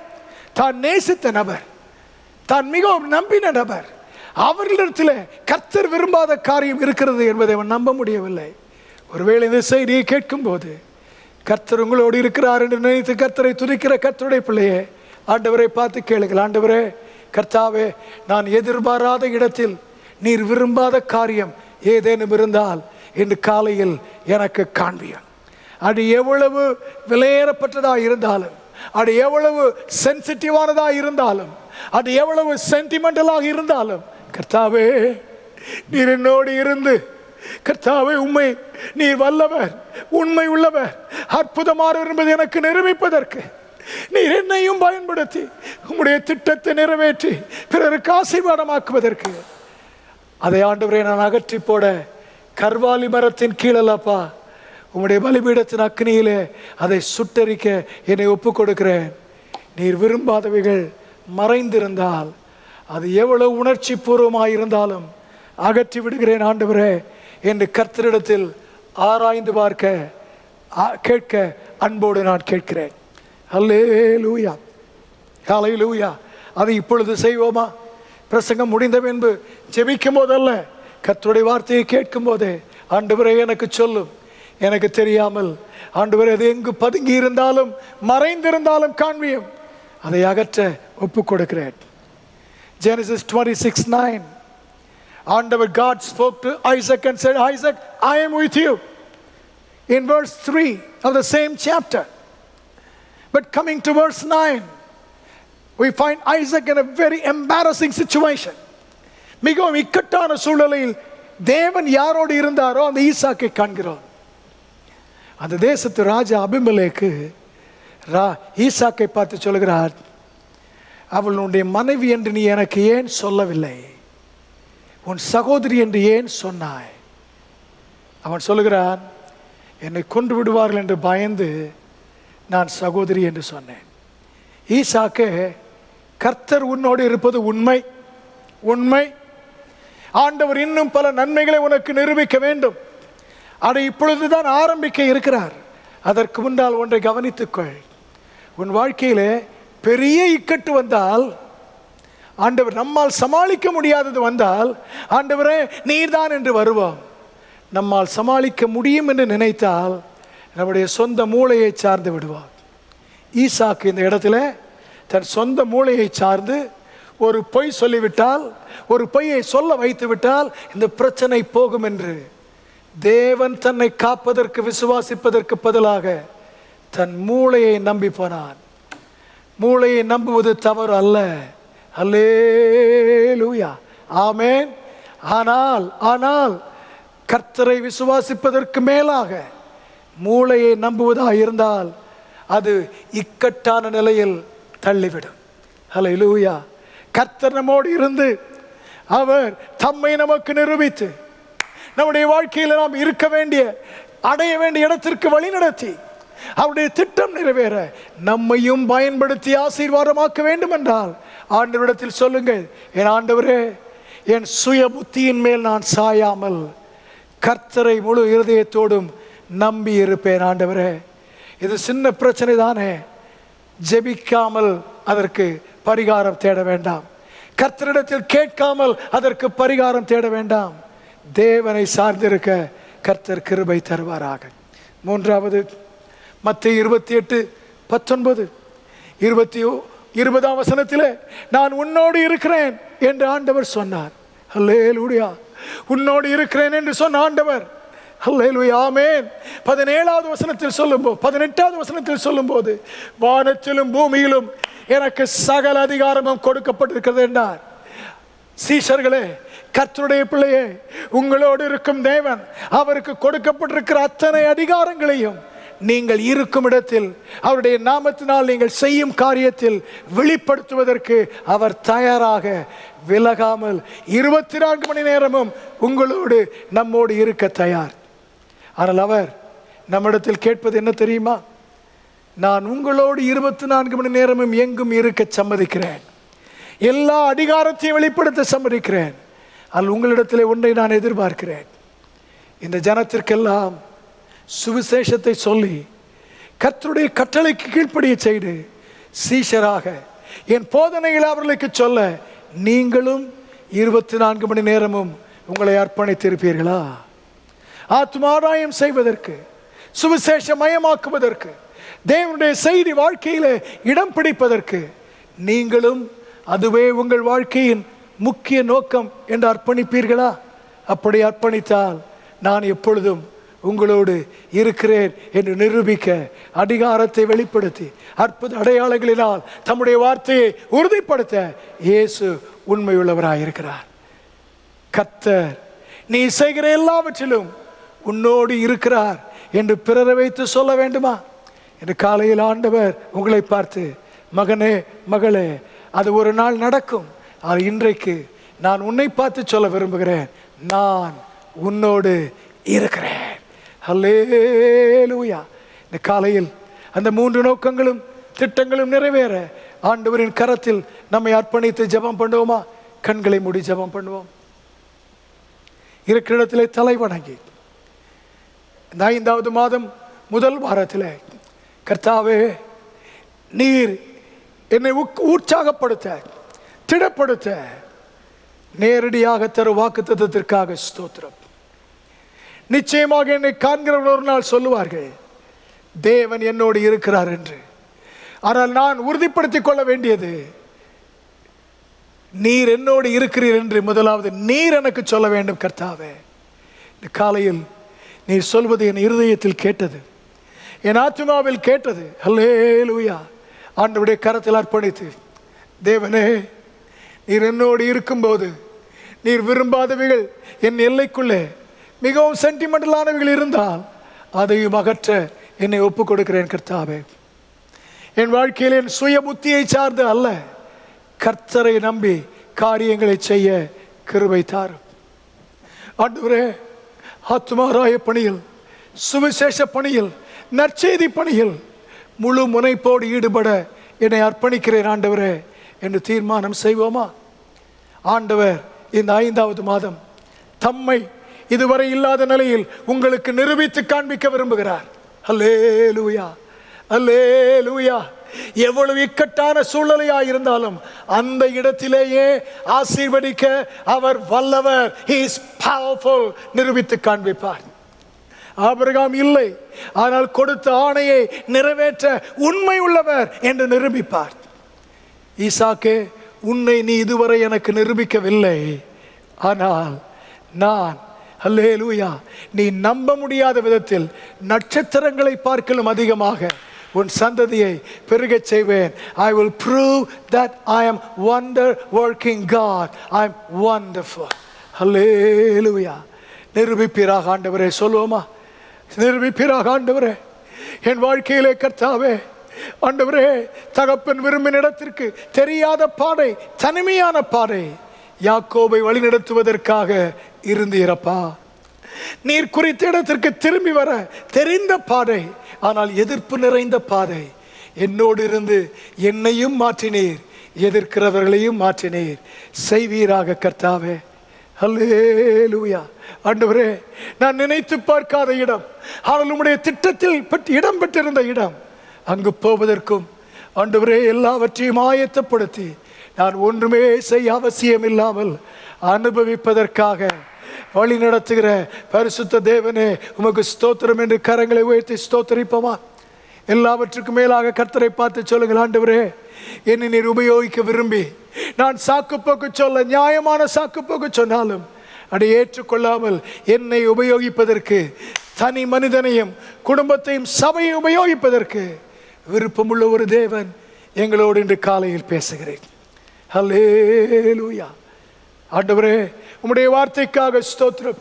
தான் நேசித்த நபர், தான் மிகவும் நம்பின நபர், அவர்களிடத்தில் கர்த்தர் விரும்பாத காரியம் இருக்கிறது என்பதை அவன் நம்ப முடியவில்லை. ஒருவேளை இந்த செய்தியை கேட்கும் போது கர்த்தர் உங்களோடு இருக்கிறார் என்று நினைத்து கர்த்தரை துதிக்கிற கர்த்தருடைய பிள்ளையே, ஆண்டவரை பார்த்து கேளுங்கள். ஆண்டவரே, கர்த்தாவே, நான் எதிர்பாராத இடத்தில் நீர் விரும்பாத காரியம் ஏதேனும் இருந்தால் இன்று காலையில் எனக்கு காண்பியும். அது எவ்வளவு விலையேறப்பட்டதாக இருந்தாலும், அது எவ்வளவு சென்சிட்டிவானதாக இருந்தாலும், அது எவ்வளவு சென்டிமெண்டலாக இருந்தாலும், கர்த்தாவே நீர் என்னோடு இருந்து, கர்த்தாவே உம்மை நீர் வல்லவர், உண்மை உள்ளவர், அற்புதமானவர் என்பதை எனக்கு நிரூபிப்பதற்கு நீர் என்னையும் பயன்படுத்தி உம்முடைய திட்டத்தை நிறைவேற்றி பிறருக்கு ஆசீர்வாதமாக்குவதற்கு, அதை ஆண்டவரை நான் அகற்றி போட கர்வாலி மரத்தின் கீழல்லப்பா, உம்முடைய பலிபீடத்தின் அக்னியிலே அதை சுட்டரிக்க என்னை ஒப்புக் கொடுக்கிறேன். நீர் விரும்பாதவைகள் மறைந்திருந்தால், அது எவ்வளவு உணர்ச்சி பூர்வமாக இருந்தாலும் அகற்றி விடுகிறேன் ஆண்டவரே என்று கர்த்தரிடத்தில் ஆராய்ந்து பார்க்க கேட்க அன்போடு நான் கேட்கிறேன். அல்லேலூயா, ஹல்லேலூயா. அதை இப்பொழுது செய்வோமா? பிரசங்கம் முடிந்த பின்பு ஜெபிக்கும் போதல்ல, கர்த்தருடைய வார்த்தையை கேட்கும் போதே, ஆண்டவரே எனக்கு சொல்லும், எனக்கு தெரியாமல் ஆண்டவரே அது எங்கு பதுங்கி இருந்தாலும் மறைந்திருந்தாலும் காண்பியும், அதை அகற்ற ஒப்புக் கொடுக்கிறேன். Genesis 26:9, ஆண்டவர் God spoke to Isaac and said, Isaac, I am with you. In verse 3 of the same chapter. But coming to verse 9, we find Isaac in a very embarrassing situation. மிகவும் இக்கட்டான சூழ்நிலையில் தேவன் யாரோடு இருந்தாரோ அந்த ஈசாக்கை காண்கிறோம். அந்த தேசத்து ராஜா அபிமெலேக்கு ஈசாக்கை பார்த்து சொல்கிறார், அவளுடைய மனைவி என்று நீ எனக்கு ஏன் சொல்லவில்லை? உன் சகோதரி என்று ஏன் சொன்னாய்? அவன் சொல்லுகிறான், என்னை கொன்று விடுவார்கள் என்று பயந்து நான் சகோதரி என்று சொன்னேன். ஈசாக்கு, கர்த்தர் உன்னோடு இருப்பது உண்மை, உண்மை. ஆண்டவர் இன்னும் பல நன்மைகளை உனக்கு நிரூபிக்க வேண்டும். அதை இப்பொழுதுதான் ஆரம்பிக்க இருக்கிறார். அதற்கு முன்னால் ஒன்றை கவனித்துக்கொள். உன் வாழ்க்கையிலே பெரிய இக்கட்டு வந்தால், ஆண்டவர் நம்மால் சமாளிக்க முடியாதது வந்தால், ஆண்டவரே நீர்தான் என்று வருவோம். நம்மால் சமாளிக்க முடியும் என்று நினைத்தால் நம்முடைய சொந்த மூளையை சார்ந்து விடுவார். ஈசாக்கு இந்த இடத்துல தன் சொந்த மூளையை சார்ந்து ஒரு பொய் சொல்லிவிட்டால், ஒரு பொய்யை சொல்ல வைத்து விட்டால் இந்த பிரச்சனை போகும் என்று தேவன் தன்னை காப்பதற்கு விசுவாசிப்பதற்கு பதிலாக தன் மூளையை நம்பி போனான். மூளையை நம்புவது தவறு அல்ல. அல்லேலூயா, ஆமென். ஆனால் கர்த்தரை விசுவாசிப்பதற்கு மேலாக மூளையை நம்புவதாக இருந்தால் அது இக்கட்டான நிலையில் தள்ளிவிடும். அல்லேலூயா. கர்த்தர் நம்மோடு இருந்து அவர் தம்மை நமக்கு நிரூபித்து நம்முடைய வாழ்க்கையில் நாம் இருக்க வேண்டிய, அடைய வேண்டிய இடத்திற்கு வழி நடத்தி அவருடைய திட்டம் நிறைவேற நம்மையும் பயன்படுத்தி ஆசீர்வாதமாக்க வேண்டும் என்றால் ஆண்டவரிடத்தில் சொல்லுங்கள், என் ஆண்டவரே, என் சுய புத்தியின் மேல் நான் சாயாமல் கர்த்தரை முழு இருதயத்தோடும் நம்பி இருப்பேன். ஆண்டவரே, இது சின்ன பிரச்சனை தானே, ஜெபிக்காமல் அதற்கு பரிகாரம் தேட வேண்டாம். கர்த்தரிடத்தில் கேட்காமல் அதற்கு பரிகாரம் தேட வேண்டாம். தேவனை சார்ந்திருக்க கர்த்தர் கிருபை தருவாராக. மூன்றாவது, மத்தேயு 28:19 20ஆம் வசனத்திலே நான் உன்னோடு இருக்கிறேன் என்று ஆண்டவர் சொன்னார். அல்லேலூயா. உன்னோடு இருக்கிறேன் என்று சொன்ன ஆண்டவர். அல்லேலூயா, ஆமென். 17ஆவது வசனத்தில் சொல்லும்போது 18ஆவது வசனத்தில் சொல்லும்போது வானத்திலும் பூமியிலும் எனக்கு சகல அதிகாரமும் கொடுக்கப்பட்டிருக்கிறது என்றார். சீஷர்களே, கர்த்தருடைய பிள்ளையே, உங்களோடு இருக்கும் தேவன் அவருக்கு கொடுக்கப்பட்டிருக்கிற அத்தனை அதிகாரங்களையும் நீங்கள் இருக்கும் இடத்தில் அவருடைய நாமத்தினால் நீங்கள் செய்யும் காரியத்தில் வெளிப்படுத்துவதற்கு அவர் தயாராக விலகாமல் 24 மணி நேரமும் உங்களோடு நம்மோடு இருக்க தயார். ஆனால் அவர் நம்மிடத்தில் கேட்பது என்ன தெரியுமா? நான் உங்களோடு 24 மணி நேரமும் எங்கும் இருக்க சம்மதிக்கிறேன், எல்லா அதிகாரத்தையும் வெளிப்படுத்த சம்மதிக்கிறேன். ஆனால் உங்களிடத்தில் ஒன்றை நான் எதிர்பார்க்கிறேன். இந்த ஜனத்திற்கெல்லாம் சுவிசேஷத்தை சொல்லி கர்த்தருடைய கட்டளைக்கு கீழ்ப்படிய செய்து சீஷராக என் போதனைகளை அவர்களுக்கு சொல்ல நீங்களும் 24 மணி நேரமும் உங்களை அர்ப்பணித்திருப்பீர்களா? ஆத்மாராயம் செய்வதற்கு, சுவிசேஷமயமாக்குவதற்கு, தேவனுடைய செய்தி வாழ்க்கையில இடம் பிடிப்பதற்கு நீங்களும் அதுவே உங்கள் வாழ்க்கையின் முக்கிய நோக்கம் என்று அர்ப்பணிப்பீர்களா? அப்படி அர்ப்பணித்தால் நான் எப்பொழுதும் உங்களோடு இருக்கிறேன் என்று நிரூபிக்க அதிகாரத்தை வெளிப்படுத்தி அற்புத அடையாளங்களினால் தம்முடைய வார்த்தையை உறுதிப்படுத்த இயேசு உண்மையுள்ளவராயிருக்கிறார். கர்த்தர் நீ செய்கிற எல்லாவற்றிலும் உன்னோடு இருக்கிறார் என்று பிறரை வைத்து சொல்ல வேண்டுமா? என்று காலையில் ஆண்டவர் உங்களை பார்த்து, மகனே மகளே, அது ஒரு நாள் நடக்கும். அது இன்றைக்கு நான் உன்னை பார்த்து சொல்ல விரும்புகிறேன், நான் உன்னோடு இருக்கிறேன். அல்லேலூயா. இந்த காலையில் அந்த 3 நோக்கங்களும் திட்டங்களும் நிறைவேற ஆண்டவரின் கரத்தில் நம்மை அர்ப்பணித்து ஜெபம் பண்ணுவோமா? கண்களை மூடி ஜெபம் பண்ணுவோம். இருக்கிற இடத்திலே தலை வணங்கி இந்த 5வது மாதம் முதல் வாரத்தில், கர்த்தாவே, நீர் என்னை உற்சாகப்படுத்த திடப்படுத்த நேரடியாக தரும் வாக்குத்தத்தத்திற்காக ஸ்தோத்திரம். நிச்சயமாக என்னை காண்கிறவர்கள் ஒரு நாள் சொல்லுவார்கள், தேவன் என்னோடு இருக்கிறார் என்று. ஆனால் நான் உறுதிப்படுத்திக் கொள்ள வேண்டியது, நீர் என்னோடு இருக்கிறீர் என்று முதலாவது நீர் எனக்கு சொல்ல வேண்டும். கர்த்தாவே, இந்த காலையில் நீர் சொல்வது என் இருதயத்தில் கேட்டது, என் ஆத்துமாவில் கேட்டது. அல்லேலூயா. ஆண்டவருடைய கரத்தில் அர்ப்பணித்து, தேவனே, நீர் என்னோடு இருக்கும்போது நீர் விரும்பாதவைகள் என் எல்லைக்குள்ளே மிகவும் சென்டிமெண்டலானவைகள் இருந்தால் அதையும் அகற்ற என்னை ஒப்புக் கொடுக்கிறேன். கர்த்தாவே, என் வாழ்க்கையில் என் சுய புத்தியை சார்ந்து அல்ல, கர்த்தரை நம்பி காரியங்களை செய்ய கிருபை தாரும். ஆண்டவரே, ஆத்துமாராய பணியில், சுவிசேஷ பணியில், நற்செய்தி பணியில் முழு முனைப்போடு ஈடுபட என்னை அர்ப்பணிக்கிறேன் ஆண்டவரே என்று தீர்மானம் செய்வோமா? ஆண்டவர் இந்த 5வது மாதம் தம்மை இதுவரை இல்லாத நிலையில் உங்களுக்கு நிரூபித்து காண்பிக்க விரும்புகிறார். அல்லேலூயா, அல்லேலூயா. எவ்வளவு இக்கட்டான சூழ்நிலையா இருந்தாலும் அந்த இடத்திலேயே ஆசீர்வதிக்க அவர் வல்லவர். He is powerful. நிரூபித்து காண்பிப்பார். ஆபிரகாம் இல்லை, ஆனால் கொடுத்த ஆணையை நிறைவேற்ற உண்மை உள்ளவர் என்று நிரூபிப்பார். ஈசாக்கே, உன்னை நீ இதுவரை எனக்கு நிரூபிக்கவில்லை, ஆனால் நான், அல்லேலூயா, நீ நம்ப முடியாத விதத்தில் நட்சத்திரங்களை பார்க்கலும் அதிகமாக உன் சந்ததியை பெருகச் செய்வேன். I will prove that I am wonder working God. I am wonderful. அல்லேலூயா. நிரூபிப்பீராக ஆண்டவரே. சொல்லுவோமா? நிரூபிப்பீராக ஆண்டவரே. என் வாழ்க்கையிலே கர்த்தாவே, ஆண்டவரே, தகப்பன் விரும்பின இடத்திற்கு தெரியாத பாதை, தனிமையான பாதை யாக்கோபை வழிநடத்துவதற்காக இருந்தீரப்பா. நீர் குறித்த இடத்திற்கு திரும்பி வர தெரிந்த பாதை, ஆனால் எதிர்ப்பு நிறைந்த பாதை. என்னோடு இருந்து என்னையும் மாற்றினீர், எதிர்க்கிறவர்களையும் மாற்றினீர். செய்வீராக கர்த்தாவே. அல்லேலூயா. ஆண்டவரே, நான் நினைத்து பார்க்காத இடம், ஆனால் உம்முடைய திட்டத்தில் இடம் பெற்றிருந்த இடம், அங்கு போவதற்கும் ஆண்டவரே எல்லாவற்றையும் ஆயத்தப்படுத்தி நான் ஒன்றுமே செய்ய அவசியம் இல்லாமல் அனுபவிப்பதற்காக வழி நடத்துகிற பரிசுத்த தேவனே, உமக்கு ஸ்தோத்திரம் என்று கரங்களை உயர்த்தி ஸ்தோத்திரிப்போமா? எல்லாவற்றுக்கும் மேலாக கர்த்தரை பார்த்து சொல்லுங்கள், ஆண்டவரே என்னை நீர் உபயோகிக்க விரும்பி நான் சாக்கு போக்கு சொல்ல, நியாயமான சாக்கு போக்கு சொன்னாலும் அதை ஏற்றுக்கொள்ளாமல் என்னை உபயோகிப்பதற்கு, தனி மனிதனையும் குடும்பத்தையும் சபையை உபயோகிப்பதற்கு விருப்பமுள்ள ஒரு தேவன் எங்களோடு இன்று காலையில் பேசுகிறேன். ஹல்லேலூயா. ஆண்டவரே உம்முடைய வார்த்தைக்காக ஸ்தோத்திரம்.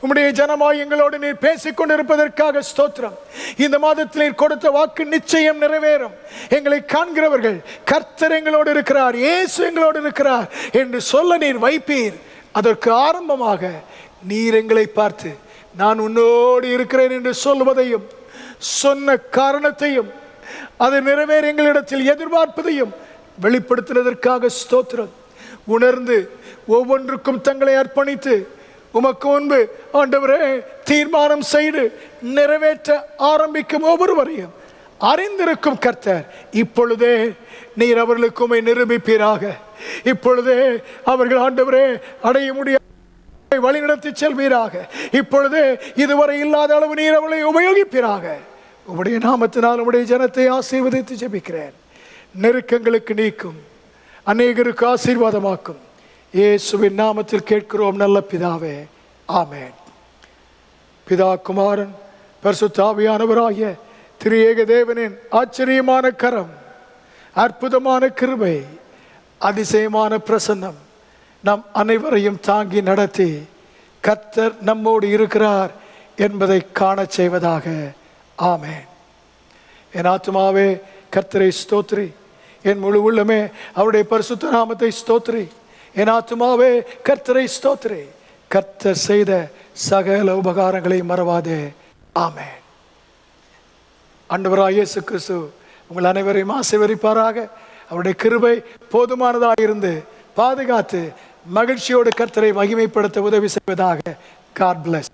உம்முடைய ஜனமாய் எங்களோடு நீர் பேசிக்கொண்டிருப்பதற்காக ஸ்தோத்திரம். இந்த மாதத்தில் நீர் கொடுத்த வாக்கு நிச்சயம் நிறைவேறும். எங்களை காண்கிறவர்கள் கர்த்தர் எங்களோடு இருக்கிறார், இயேசு எங்களோடு இருக்கிறார் என்று சொல்ல நீர் வைப்பீர். அதற்கு ஆரம்பமாக நீர் எங்களை பார்த்து நான் உன்னோடு இருக்கிறேன் என்று சொல்வதையும், சொன்ன காரணத்தையும், அது நிறைவேற எங்களிடத்தில் எதிர்பார்ப்பதையும் வெளிப்படுத்தினதற்காக ஸ்தோத்திரம். உணர்ந்து ஒவ்வொன்றுக்கும் தங்களை அர்ப்பணித்து உமக்கு முன்பு ஆண்டவரே தீர்மானம் செய்து நிறைவேற்ற ஆரம்பிக்கும் ஒவ்வொருவரையும் அறிந்திருக்கும் கர்த்தர் இப்பொழுதே நீர் அவர்களுக்கு உம்மை நிரூபிப்பீராக. இப்பொழுதே அவர்கள் ஆண்டவரே அடைய முடிய வழிநடத்தி செல்வீராக. இப்பொழுதே இதுவரை இல்லாத அளவு நீர் அவர்களை உபயோகிப்பீராக. உம்முடைய நாமத்தினால் உம்முடைய ஜனத்தை ஆசீர்வதித்து ஜெபிக்கிறேன். நெருக்கங்களுக்கு நீக்கும், அநேகருக்கு ஆசீர்வாதமாக்கும் இயேசுவின் நாமத்தில் கேட்கிறோம் நல்ல பிதாவே, ஆமென். பிதா, குமாரன், பரிசுத்த ஆவியானவராகிய திரியேக தேவனின் ஆச்சரியமான கரம், அற்புதமான கிருபை, அதிசயமான பிரசன்னம் நம் அனைவரையும் தாங்கி நடத்தி கர்த்தர் நம்மோடு இருக்கிறார் என்பதை காண செய்வதாக. ஆமென். என் ஆத்துமாவே கர்த்தரை ஸ்தோத்ரி, என் முழு உள்ளமே அவருடைய பரிசுத்த நாமத்தை ஸ்தோத்ரி. என் ஆத்துமாவே கர்த்தரை ஸ்தோத்ரி, கர்த்தர் செய்த சகல உபகாரங்களை மறவாதே. ஆமென். ஆண்டவராகிய இயேசு கிறிஸ்து உங்கள் அனைவரையும் ஆசீர்வதிப்பாராக. அவருடைய கிருபை போதுமானதாக இருந்து பாதுகாத்து மகிழ்ச்சியோடு கர்த்தரை மகிமைப்படுத்த உதவி செய்வதாக. God bless.